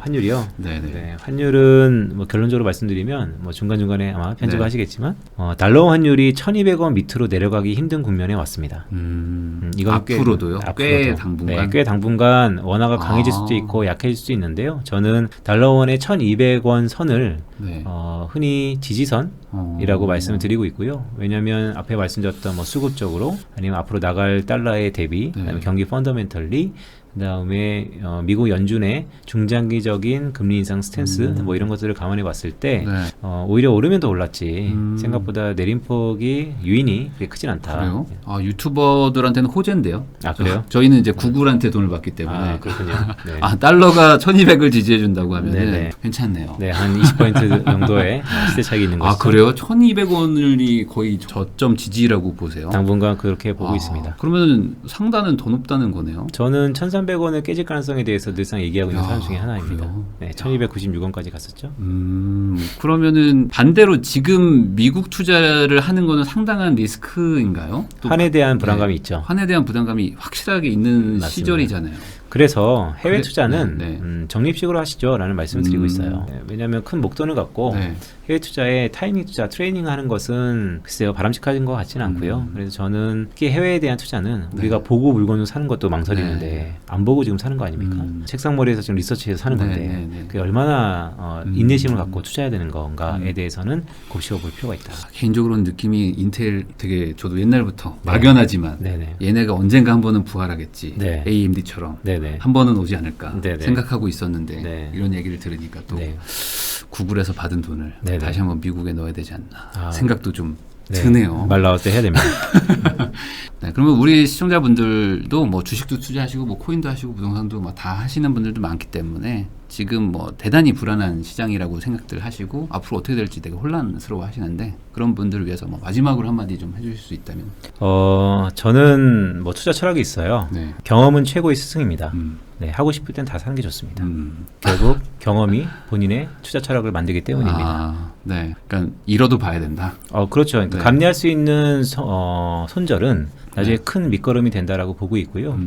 환율이요? 환율은 뭐 결론적으로 말씀드리면 뭐 중간중간에 아마 편집을 하시겠지만 달러 환율이 1,200원 밑으로 내려가기 힘든 국면에 왔습니다. 이건 앞으로도요? 꽤 당분간? 꽤 당분간 원화가 강해질 수도 있고 약해질 수도 있는데요. 저는 달러원의 1,200원 선을 흔히 지지선이라고 말씀을 드리고 있고요. 왜냐하면 앞에 말씀드렸던 뭐 수급적으로 아니면 앞으로 나갈 달러의 대비, 그다음에 경기 펀더멘털리, 그다음에 미국 연준의 중장기적인 금리 인상 스탠스 뭐 이런 것들을 감안해 봤을 때 오히려 오르면 더 올랐지 생각보다 내림폭이 유인이 그렇게 크진 않다. 그래요? 유튜버들한테는 호재인데요. 그래요? 저희는 이제 구글한테 돈을 받기 때문에 그렇군요. 달러가 1,200을 지지해 준다고 하면 괜찮네요. 한 20% 정도의 시대 차익이 있는 것이죠. 그래요? 1,200원이 거의 저점 지지라고 보세요? 당분간 그렇게 보고 있습니다. 그러면 상단은 더 높다는 거네요? 저는 1,300원을 깨질 가능성에 대해서 늘상 얘기하고 있는 사람 중에 하나입니다. 1,296원까지 갔었죠. 그러면은 반대로 지금 미국 투자를 하는 거는 상당한 리스크인가요? 환에 대한 불안감이 있죠. 환에 대한 부담감이 확실하게 있는 맞습니다. 시절이잖아요. 그래서 해외 투자는 적립식으로 하시죠 라는 말씀을 드리고 있어요. 왜냐하면 큰 목돈을 갖고 해외 투자에 타이밍 투자, 트레이닝 하는 것은 글쎄요 바람직한 것 같지는 않고요. 그래서 저는 특히 해외에 대한 투자는 우리가 보고 물건을 사는 것도 망설이는데 안 보고 지금 사는 거 아닙니까? 책상머리에서 지금 리서치해서 사는 건데 그게 얼마나 인내심을 갖고 투자해야 되는 건가에 대해서는 곱씹어볼 필요가 있다. 개인적으로는 느낌이 인텔 되게 저도 옛날부터 막연하지만 얘네가 언젠가 한 번은 부활하겠지. AMD처럼. 한 번은 오지 않을까 생각하고 있었는데 이런 얘기를 들으니까 또 구글에서 받은 돈을 다시 한번 미국에 넣어야 되지 않나 생각도 좀 드네요. 말 나올 때 해야 됩니다. 그러면 우리 시청자분들도 뭐 주식도 투자하시고 뭐 코인도 하시고 부동산도 뭐 다 하시는 분들도 많기 때문에 지금 뭐 대단히 불안한 시장이라고 생각들 하시고 앞으로 어떻게 될지 되게 혼란스러워 하시는데 그런 분들을 위해서 뭐 마지막으로 한마디 좀 해주실 수 있다면. 저는 뭐 투자 철학이 있어요. 경험은 최고의 스승입니다. 하고 싶을 땐 다 사는 게 좋습니다. 결국 경험이 본인의 투자 철학을 만들기 때문입니다. 그러니까 잃어도 봐야 된다. 그렇죠. 그러니까 감내할 수 있는 손절은 나중에 큰 밑거름이 된다라고 보고 있고요.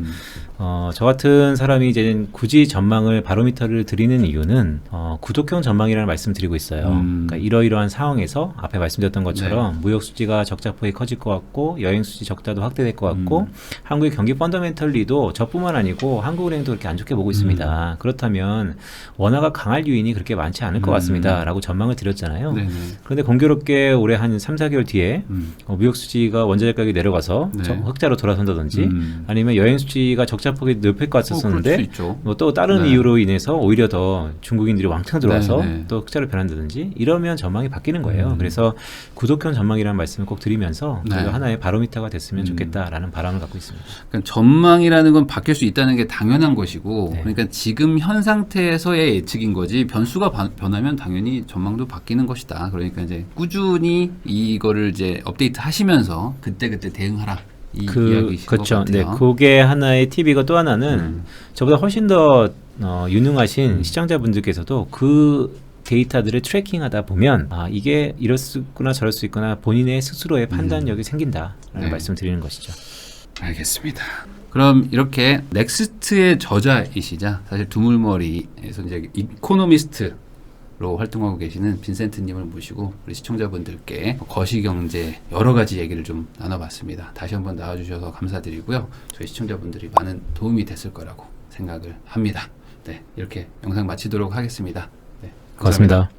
저 같은 사람이 이제 굳이 전망을 바로미터를 드리는 이유는 구독형 전망이라는 말씀을 드리고 있어요. 그러니까 이러이러한 상황에서 앞에 말씀드렸던 것처럼 무역 수지가 적자폭이 커질 것 같고 여행 수지 적자도 확대될 것 같고 한국의 경기 펀더멘털리도 저뿐만 아니고 한국은행도 그렇게 안 좋게 보고 있습니다. 그렇다면 원화가 원화가 강할 요인이 그렇게 많지 않을 것 같습니다라고 전망을 드렸잖아요. 네네. 그런데 공교롭게 올해 한 3, 4개월 뒤에 무역 수지가 원자재 가격이 내려가서 네. 흑자로 돌아선다든지 아니면 여행 수지가 적자폭이 높을 것 같았었는데 뭐 또 다른 네. 이유로 인해서 오히려 더 중국인들이 왕창 들어와서 네네. 또 흑자로 변한다든지 이러면 전망이 바뀌는 거예요. 그래서 구독형 전망이라는 말씀을 꼭 드리면서 네. 하나의 바로미터가 됐으면 좋겠다라는 바람을 갖고 있습니다. 그러니까 전망이라는 건 바뀔 수 있다는 게 당연한 것이고 네. 그러니까 지금 현 상태에서의 예측인 거지 변수가 변하면 당연히 전망도 바뀌는 것이다. 그러니까 이제 꾸준히 이거를 이제 업데이트 하시면서 그때그때 대응하라. 이 이야기이신 그렇죠. 것 같아요. 네, 그게 하나의 팁이고 또 하나는 저보다 훨씬 더 유능하신 시청자분들께서도 그 데이터들을 트래킹하다 보면 이게 이럴 수 있구나 저럴 수 있구나 본인의 스스로의 판단력이 생긴다라는 네. 말씀드리는 것이죠. 알겠습니다. 그럼 이렇게 넥스트의 저자이시자 사실 두물머리에서 이제 이코노미스트로 활동하고 계시는 빈센트님을 모시고 우리 시청자분들께 거시경제 여러 가지 얘기를 좀 나눠봤습니다. 다시 한번 나와주셔서 감사드리고요. 저희 시청자분들이 많은 도움이 됐을 거라고 생각을 합니다. 네, 이렇게 영상 마치도록 하겠습니다. 네, 고맙습니다.